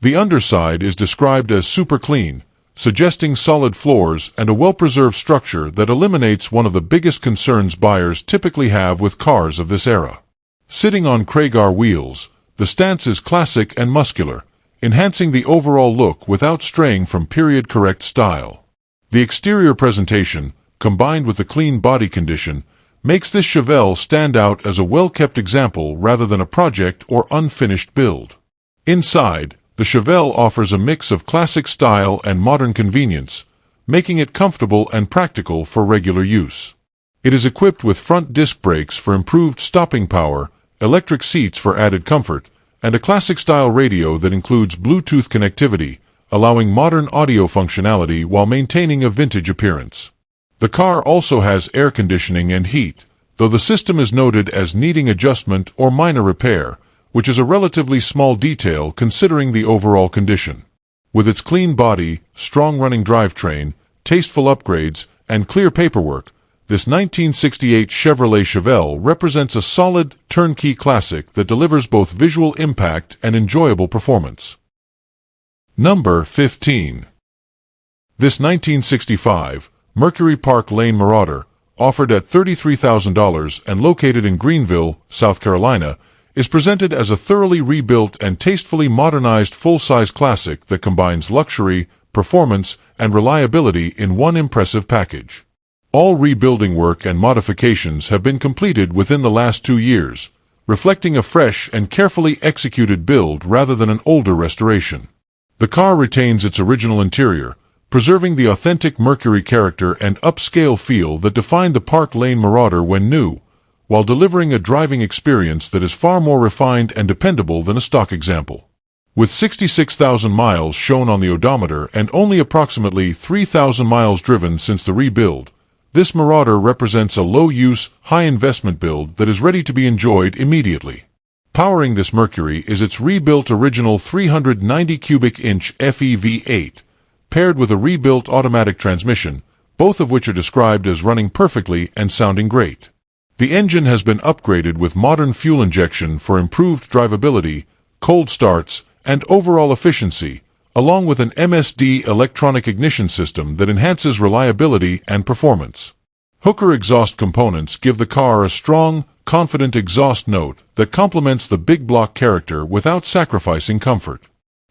The underside is described as super clean, suggesting solid floors and a well-preserved structure that eliminates one of the biggest concerns buyers typically have with cars of this era. Sitting on Craigar wheels, the stance is classic and muscular, enhancing the overall look without straying from period-correct style. The exterior presentation, combined with the clean body condition, makes this Chevelle stand out as a well-kept example rather than a project or unfinished build. Inside, the Chevelle offers a mix of classic style and modern convenience, making it comfortable and practical for regular use. It is equipped with front disc brakes for improved stopping power, electric seats for added comfort, and a classic-style radio that includes Bluetooth connectivity, allowing modern audio functionality while maintaining a vintage appearance. The car also has air conditioning and heat, though the system is noted as needing adjustment or minor repair, which is a relatively small detail considering the overall condition. With its clean body, strong running drivetrain, tasteful upgrades, and clear paperwork, this 1968 Chevrolet Chevelle represents a solid, turnkey classic that delivers both visual impact and enjoyable performance. Number 15. This 1965 Mercury Park Lane Marauder, offered at $33,000 and located in Greenville, South Carolina, is presented as a thoroughly rebuilt and tastefully modernized full-size classic that combines luxury, performance, and reliability in one impressive package. All rebuilding work and modifications have been completed within the last 2 years, reflecting a fresh and carefully executed build rather than an older restoration. The car retains its original interior, preserving the authentic Mercury character and upscale feel that defined the Park Lane Marauder when new, while delivering a driving experience that is far more refined and dependable than a stock example. With 66,000 miles shown on the odometer and only approximately 3,000 miles driven since the rebuild, this Marauder represents a low-use, high-investment build that is ready to be enjoyed immediately. Powering this Mercury is its rebuilt original 390 cubic inch FEV8, paired with a rebuilt automatic transmission, both of which are described as running perfectly and sounding great. The engine has been upgraded with modern fuel injection for improved drivability, cold starts, and overall efficiency, along with an MSD electronic ignition system that enhances reliability and performance. Hooker exhaust components give the car a strong, confident exhaust note that complements the big block character without sacrificing comfort.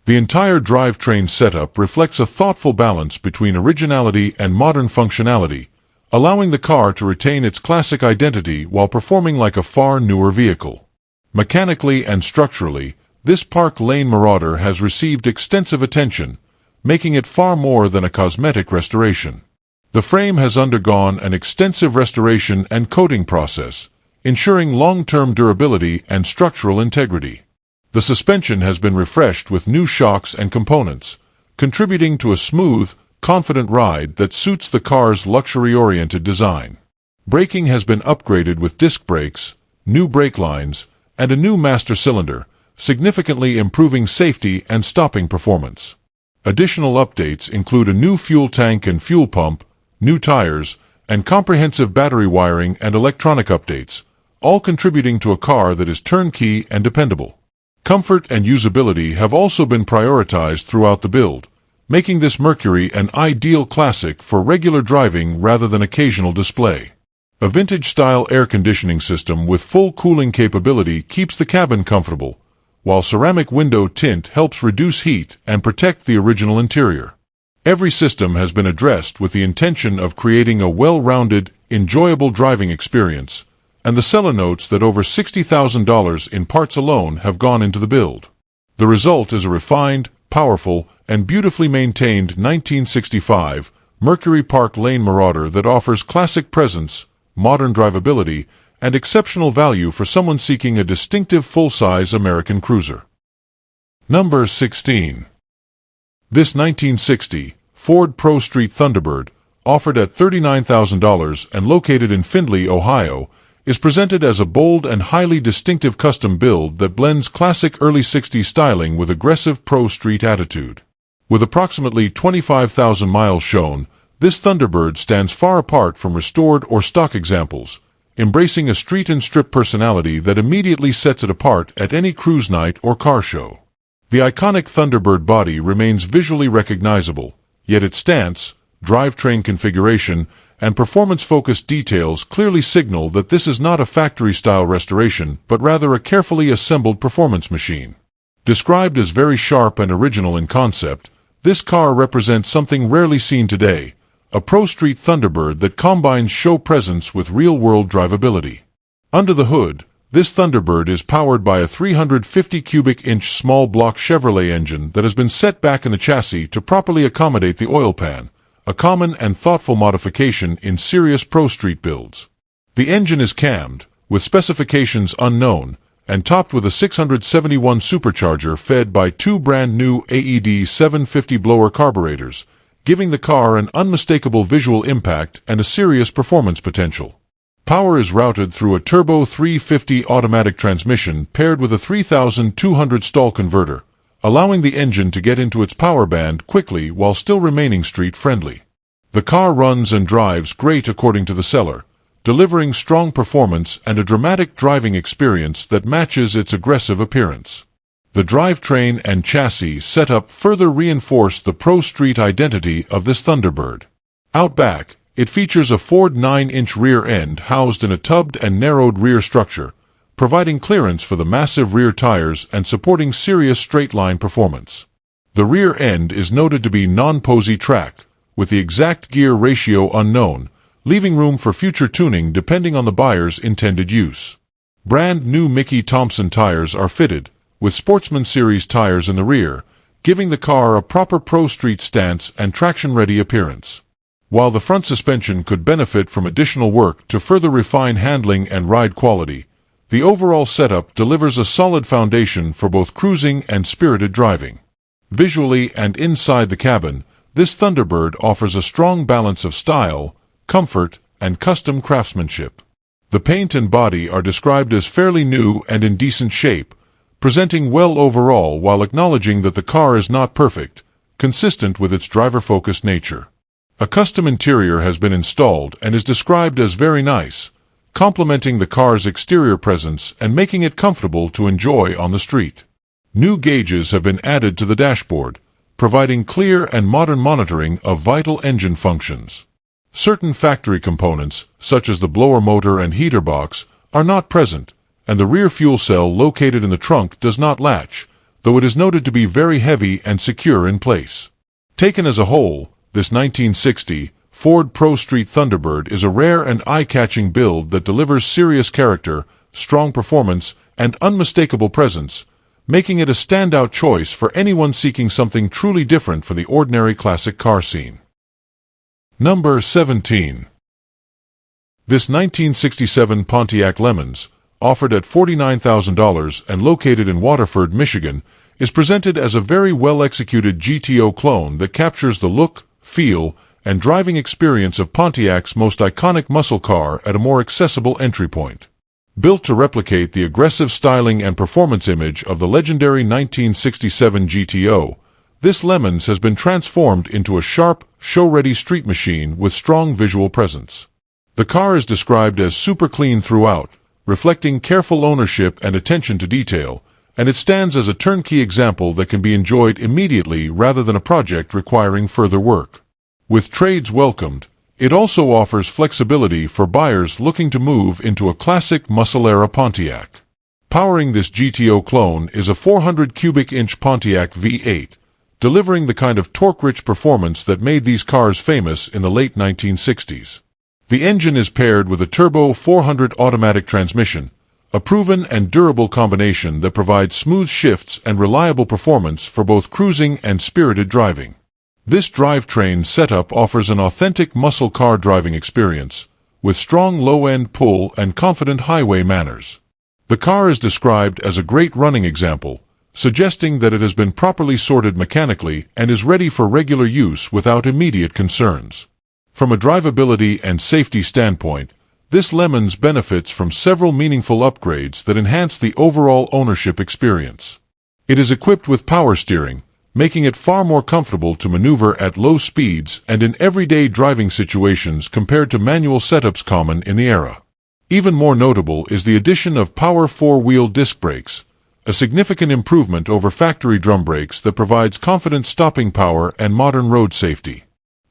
The entire drivetrain setup reflects a thoughtful balance between originality and modern functionality, allowing the car to retain its classic identity while performing like a far newer vehicle. Mechanically and structurally, this Park Lane Marauder has received extensive attention, making it far more than a cosmetic restoration. The frame has undergone an extensive restoration and coating process, ensuring long-term durability and structural integrity. The suspension has been refreshed with new shocks and components, contributing to a smooth, confident ride that suits the car's luxury-oriented design. Braking has been upgraded with disc brakes, new brake lines, and a new master cylinder, significantly improving safety and stopping performance. Additional updates include a new fuel tank and fuel pump, new tires, and comprehensive battery wiring and electronic updates, all contributing to a car that is turnkey and dependable. Comfort and usability have also been prioritized throughout the build, making this Mercury an ideal classic for regular driving rather than occasional display. A vintage-style air conditioning system with full cooling capability keeps the cabin comfortable, while ceramic window tint helps reduce heat and protect the original interior. Every system has been addressed with the intention of creating a well-rounded, enjoyable driving experience, and the seller notes that over $60,000 in parts alone have gone into the build. The result is a refined, powerful, and beautifully maintained 1965 Mercury Park Lane Marauder that offers classic presence, modern drivability, and exceptional value for someone seeking a distinctive full-size American cruiser. Number 16. This 1960 Ford Pro Street Thunderbird, offered at $39,000 and located in Findlay, Ohio, is presented as a bold and highly distinctive custom build that blends classic early 60s styling with aggressive pro street attitude. With approximately 25,000 miles shown, this Thunderbird stands far apart from restored or stock examples, embracing a street and strip personality that immediately sets it apart at any cruise night or car show. The iconic Thunderbird body remains visually recognizable, yet its stance, drivetrain configuration, and performance-focused details clearly signal that this is not a factory-style restoration, but rather a carefully assembled performance machine. Described as very sharp and original in concept, this car represents something rarely seen today, a pro-street Thunderbird that combines show presence with real-world drivability. Under the hood, this Thunderbird is powered by a 350 cubic inch small block Chevrolet engine that has been set back in the chassis to properly accommodate the oil pan, a common and thoughtful modification in serious pro-street builds. The engine is cammed, with specifications unknown, and topped with a 671 supercharger fed by two brand-new AED 750 blower carburetors, giving the car an unmistakable visual impact and a serious performance potential. Power is routed through a turbo 350 automatic transmission paired with a 3200 stall converter, allowing the engine to get into its power band quickly while still remaining street-friendly. The car runs and drives great according to the seller, delivering strong performance and a dramatic driving experience that matches its aggressive appearance. The drivetrain and chassis setup further reinforce the pro-street identity of this Thunderbird. Out back, it features a Ford 9-inch rear end housed in a tubbed and narrowed rear structure, providing clearance for the massive rear tires and supporting serious straight-line performance. The rear end is noted to be non-posy track, with the exact gear ratio unknown, leaving room for future tuning depending on the buyer's intended use. Brand new Mickey Thompson tires are fitted, with Sportsman Series tires in the rear, giving the car a proper pro-street stance and traction-ready appearance. While the front suspension could benefit from additional work to further refine handling and ride quality, the overall setup delivers a solid foundation for both cruising and spirited driving. Visually and inside the cabin, this Thunderbird offers a strong balance of style, comfort, and custom craftsmanship. The paint and body are described as fairly new and in decent shape, presenting well overall while acknowledging that the car is not perfect, consistent with its driver-focused nature. A custom interior has been installed and is described as very nice, complementing the car's exterior presence and making it comfortable to enjoy on the street. New gauges have been added to the dashboard, providing clear and modern monitoring of vital engine functions. Certain factory components, such as the blower motor and heater box, are not present, and the rear fuel cell located in the trunk does not latch, though it is noted to be very heavy and secure in place. Taken as a whole, this 1960 Ford Pro Street Thunderbird is a rare and eye-catching build that delivers serious character, strong performance, and unmistakable presence, making it a standout choice for anyone seeking something truly different from the ordinary classic car scene. Number 17. This 1967 Pontiac Lemons, offered at $49,000 and located in Waterford, Michigan, is presented as a very well-executed GTO clone that captures the look, feel, and driving experience of Pontiac's most iconic muscle car at a more accessible entry point. Built to replicate the aggressive styling and performance image of the legendary 1967 GTO, this Lemons has been transformed into a sharp, show-ready street machine with strong visual presence. The car is described as super clean throughout, reflecting careful ownership and attention to detail, and it stands as a turnkey example that can be enjoyed immediately rather than a project requiring further work. With trades welcomed, it also offers flexibility for buyers looking to move into a classic muscle-era Pontiac. Powering this GTO clone is a 400 cubic inch Pontiac V8, delivering the kind of torque-rich performance that made these cars famous in the late 1960s. The engine is paired with a turbo 400 automatic transmission, a proven and durable combination that provides smooth shifts and reliable performance for both cruising and spirited driving. This drivetrain setup offers an authentic muscle car driving experience, with strong low-end pull and confident highway manners. The car is described as a great running example, suggesting that it has been properly sorted mechanically and is ready for regular use without immediate concerns. From a drivability and safety standpoint, this Lemons benefits from several meaningful upgrades that enhance the overall ownership experience. It is equipped with power steering, making it far more comfortable to maneuver at low speeds and in everyday driving situations compared to manual setups common in the era. Even more notable is the addition of power four-wheel disc brakes, a significant improvement over factory drum brakes that provides confident stopping power and modern road safety.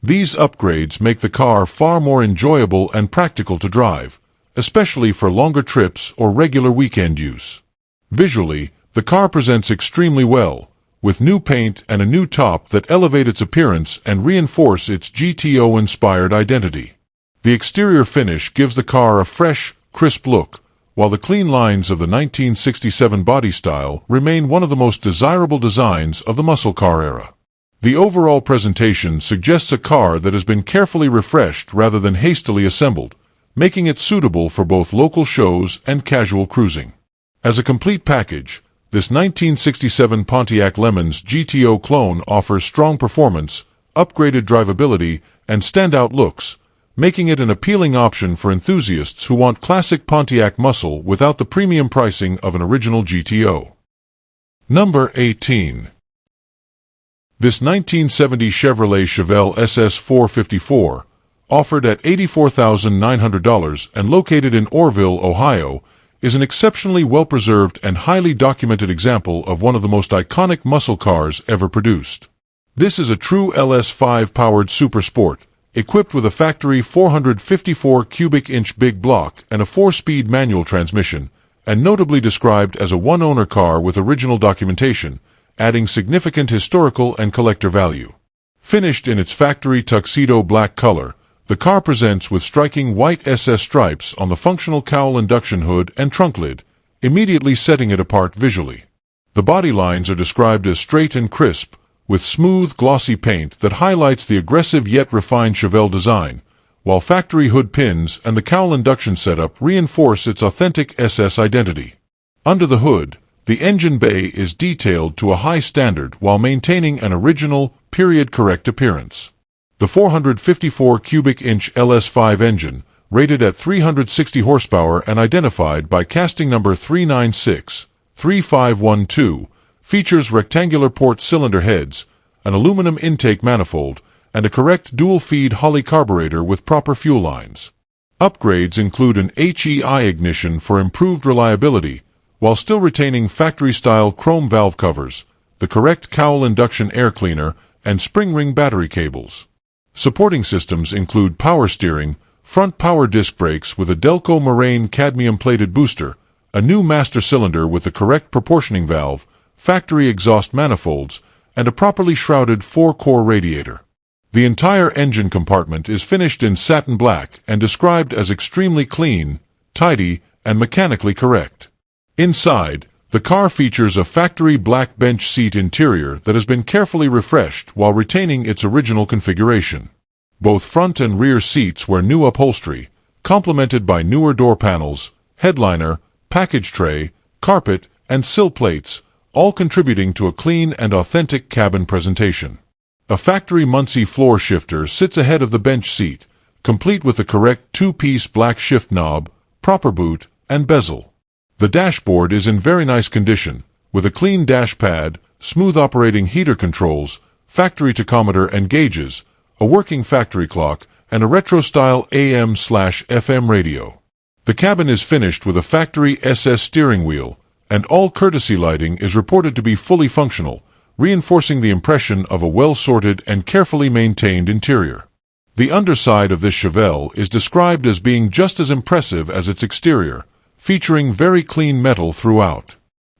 These upgrades make the car far more enjoyable and practical to drive, especially for longer trips or regular weekend use. Visually, the car presents extremely well, with new paint and a new top that elevate its appearance and reinforce its GTO-inspired identity. The exterior finish gives the car a fresh, crisp look, while the clean lines of the 1967 body style remain one of the most desirable designs of the muscle car era. The overall presentation suggests a car that has been carefully refreshed rather than hastily assembled, making it suitable for both local shows and casual cruising. As a complete package, this 1967 Pontiac Lemons GTO clone offers strong performance, upgraded drivability, and standout looks, making it an appealing option for enthusiasts who want classic Pontiac muscle without the premium pricing of an original GTO. Number 18. This 1970 Chevrolet Chevelle SS 454, offered at $84,900 and located in Orrville, Ohio, is an exceptionally well-preserved and highly documented example of one of the most iconic muscle cars ever produced. This is a true LS5-powered super sport, equipped with a factory 454 cubic inch big block and a 4-speed manual transmission, and notably described as a one-owner car with original documentation, adding significant historical and collector value. Finished in its factory tuxedo black color, the car presents with striking white SS stripes on the functional cowl induction hood and trunk lid, immediately setting it apart visually. The body lines are described as straight and crisp, with smooth, glossy paint that highlights the aggressive yet refined Chevelle design, while factory hood pins and the cowl induction setup reinforce its authentic SS identity. Under the hood, the engine bay is detailed to a high standard while maintaining an original, period-correct appearance. The 454 cubic inch LS5 engine, rated at 360 horsepower and identified by casting number 396-3512, features rectangular port cylinder heads, an aluminum intake manifold, and a correct dual-feed Holley carburetor with proper fuel lines. Upgrades include an HEI ignition for improved reliability, while still retaining factory-style chrome valve covers, the correct cowl induction air cleaner, and spring ring battery cables. Supporting systems include power steering, front power disc brakes with a Delco Moraine cadmium-plated booster, a new master cylinder with the correct proportioning valve, factory exhaust manifolds, and a properly shrouded 4-core radiator. The entire engine compartment is finished in satin black and described as extremely clean, tidy, and mechanically correct. Inside, the car features a factory black bench seat interior that has been carefully refreshed while retaining its original configuration. Both front and rear seats wear new upholstery, complemented by newer door panels, headliner, package tray, carpet, and sill plates, all contributing to a clean and authentic cabin presentation. A factory Muncie floor shifter sits ahead of the bench seat, complete with the correct two-piece black shift knob, proper boot, and bezel. The dashboard is in very nice condition, with a clean dash pad, smooth operating heater controls, factory tachometer and gauges, a working factory clock, and a retro-style AM/FM radio. The cabin is finished with a factory SS steering wheel, and all courtesy lighting is reported to be fully functional, reinforcing the impression of a well-sorted and carefully maintained interior. The underside of this Chevelle is described as being just as impressive as its exterior, featuring very clean metal throughout.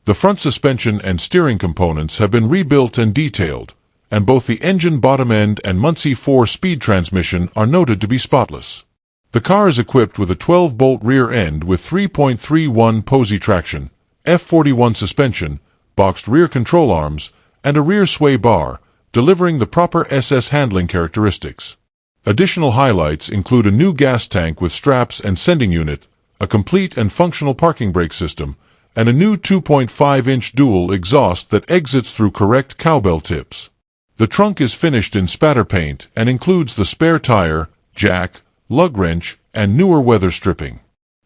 The front suspension and steering components have been rebuilt and detailed, and both the engine bottom end and Muncie 4-speed transmission are noted to be spotless. The car is equipped with a 12-bolt rear end with 3.31 Posey traction, F41 suspension, boxed rear control arms, and a rear sway bar, delivering the proper SS handling characteristics. Additional highlights include a new gas tank with straps and sending unit, a complete and functional parking brake system, and a new 2.5-inch dual exhaust that exits through correct cowbell tips. The trunk is finished in spatter paint and includes the spare tire, jack, lug wrench, and newer weather stripping.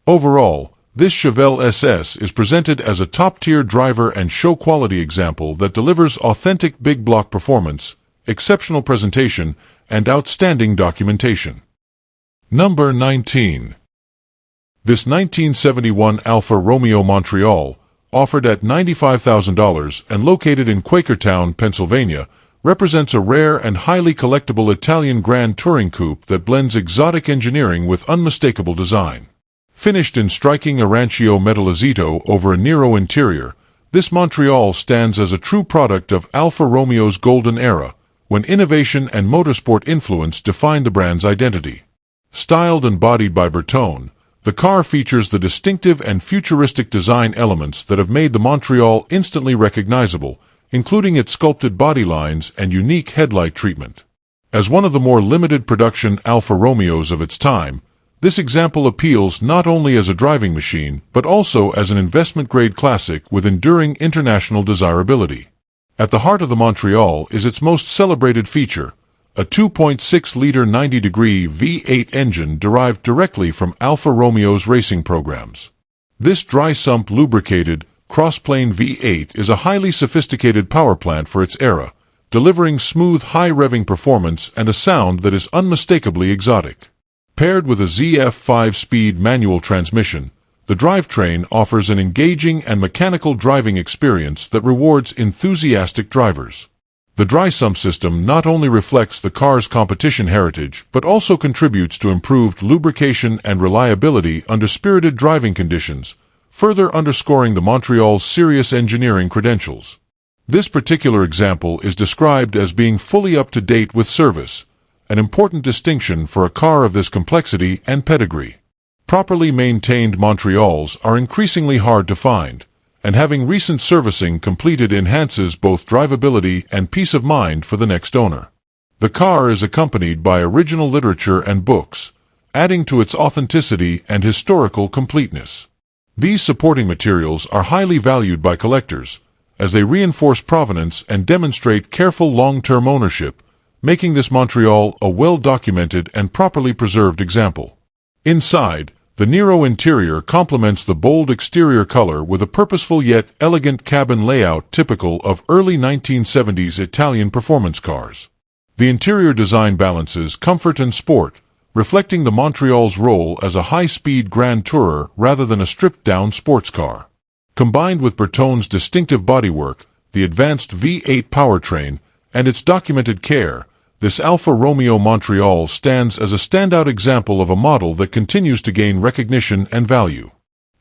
Overall, this Chevelle SS is presented as a top-tier driver and show-quality example that delivers authentic big block performance, exceptional presentation, and outstanding documentation. Number 19. This 1971 Alfa Romeo Montreal, offered at $95,000 and located in Quakertown, Pennsylvania, represents a rare and highly collectible Italian Grand Touring coupe that blends exotic engineering with unmistakable design. Finished in striking Arancio Metallizito over a Nero interior, this Montreal stands as a true product of Alfa Romeo's golden era, when innovation and motorsport influence defined the brand's identity. Styled and bodied by Bertone, the car features the distinctive and futuristic design elements that have made the Montreal instantly recognizable, including its sculpted body lines and unique headlight treatment. As one of the more limited production Alfa Romeos of its time, this example appeals not only as a driving machine, but also as an investment-grade classic with enduring international desirability. At the heart of the Montreal is its most celebrated feature, a 2.6-liter 90-degree V8 engine derived directly from Alfa Romeo's racing programs. This dry-sump lubricated, cross-plane V8 is a highly sophisticated power plant for its era, delivering smooth high-revving performance and a sound that is unmistakably exotic. Paired with a ZF 5-speed manual transmission, the drivetrain offers an engaging and mechanical driving experience that rewards enthusiastic drivers. The dry-sump system not only reflects the car's competition heritage but also contributes to improved lubrication and reliability under spirited driving conditions, further underscoring the Montreal's serious engineering credentials. This particular example is described as being fully up to date with service, an important distinction for a car of this complexity and pedigree. Properly maintained Montreals are increasingly hard to find, and having recent servicing completed enhances both drivability and peace of mind for the next owner. The car is accompanied by original literature and books, adding to its authenticity and historical completeness. These supporting materials are highly valued by collectors, as they reinforce provenance and demonstrate careful long-term ownership, making this Montreal a well-documented and properly preserved example. Inside, the Nero interior complements the bold exterior color with a purposeful yet elegant cabin layout typical of early 1970s Italian performance cars. The interior design balances comfort and sport, reflecting the Montreal's role as a high-speed grand tourer rather than a stripped-down sports car. Combined with Bertone's distinctive bodywork, the advanced V8 powertrain, and its documented care, this Alfa Romeo Montreal stands as a standout example of a model that continues to gain recognition and value.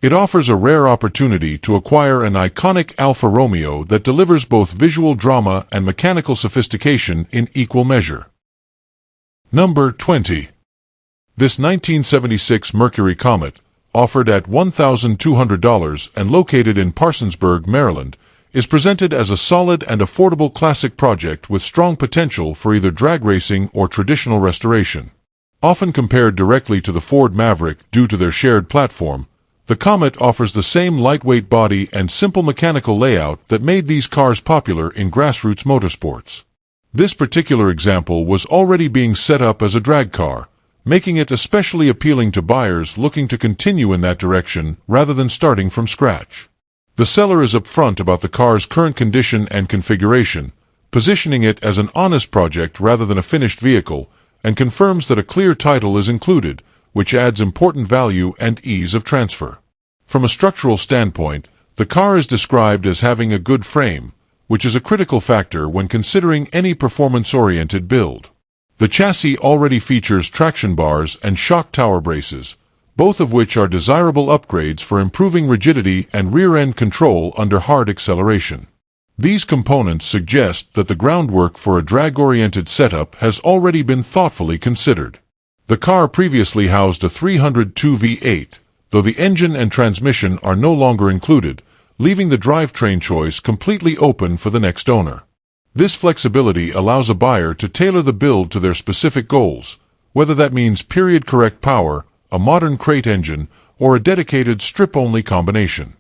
It offers a rare opportunity to acquire an iconic Alfa Romeo that delivers both visual drama and mechanical sophistication in equal measure. Number 20. This 1976 Mercury Comet, offered at $1,200 and located in Parsonsburg, Maryland, is presented as a solid and affordable classic project with strong potential for either drag racing or traditional restoration. Often compared directly to the Ford Maverick due to their shared platform, the Comet offers the same lightweight body and simple mechanical layout that made these cars popular in grassroots motorsports. This particular example was already being set up as a drag car, making it especially appealing to buyers looking to continue in that direction rather than starting from scratch. The seller is upfront about the car's current condition and configuration, positioning it as an honest project rather than a finished vehicle, and confirms that a clear title is included, which adds important value and ease of transfer. From a structural standpoint, the car is described as having a good frame, which is a critical factor when considering any performance-oriented build. The chassis already features traction bars and shock tower braces, both of which are desirable upgrades for improving rigidity and rear-end control under hard acceleration. These components suggest that the groundwork for a drag-oriented setup has already been thoughtfully considered. The car previously housed a 302 V8, though the engine and transmission are no longer included, leaving the drivetrain choice completely open for the next owner. This flexibility allows a buyer to tailor the build to their specific goals, whether that means period-correct power, a modern crate engine, or a dedicated strip-only combination.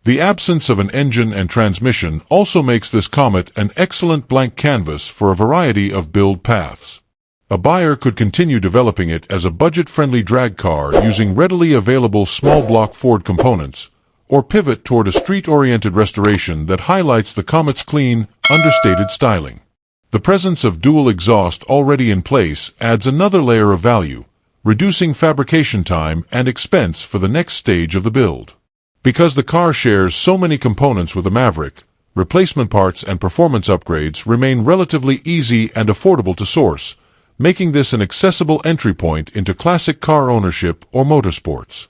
The absence of an engine and transmission also makes this Comet an excellent blank canvas for a variety of build paths. A buyer could continue developing it as a budget-friendly drag car using readily available small-block Ford components, or pivot toward a street-oriented restoration that highlights the Comet's clean, understated styling. The presence of dual exhaust already in place adds another layer of value, reducing fabrication time and expense for the next stage of the build. Because the car shares so many components with the Maverick, replacement parts and performance upgrades remain relatively easy and affordable to source, making this an accessible entry point into classic car ownership or motorsports.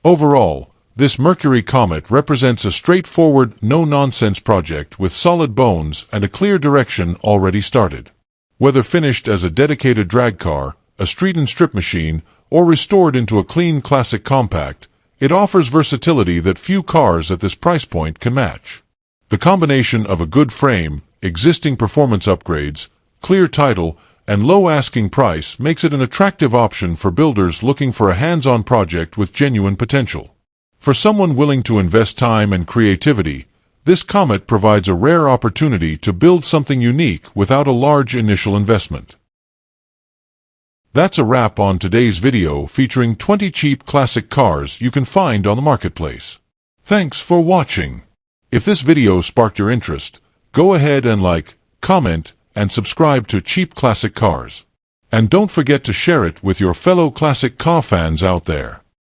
Overall, this Mercury Comet represents a straightforward, no-nonsense project with solid bones and a clear direction already started. Whether finished as a dedicated drag car, a street and strip machine, or restored into a clean classic compact, it offers versatility that few cars at this price point can match. The combination of a good frame, existing performance upgrades, clear title, and low asking price makes it an attractive option for builders looking for a hands-on project with genuine potential. For someone willing to invest time and creativity, this Comet provides a rare opportunity to build something unique without a large initial investment. That's a wrap on today's video featuring 20 cheap classic cars you can find on the marketplace. Thanks for watching. If this video sparked your interest, go ahead and like, comment, and subscribe to Cheap Classic Cars. And don't forget to share it with your fellow classic car fans out there.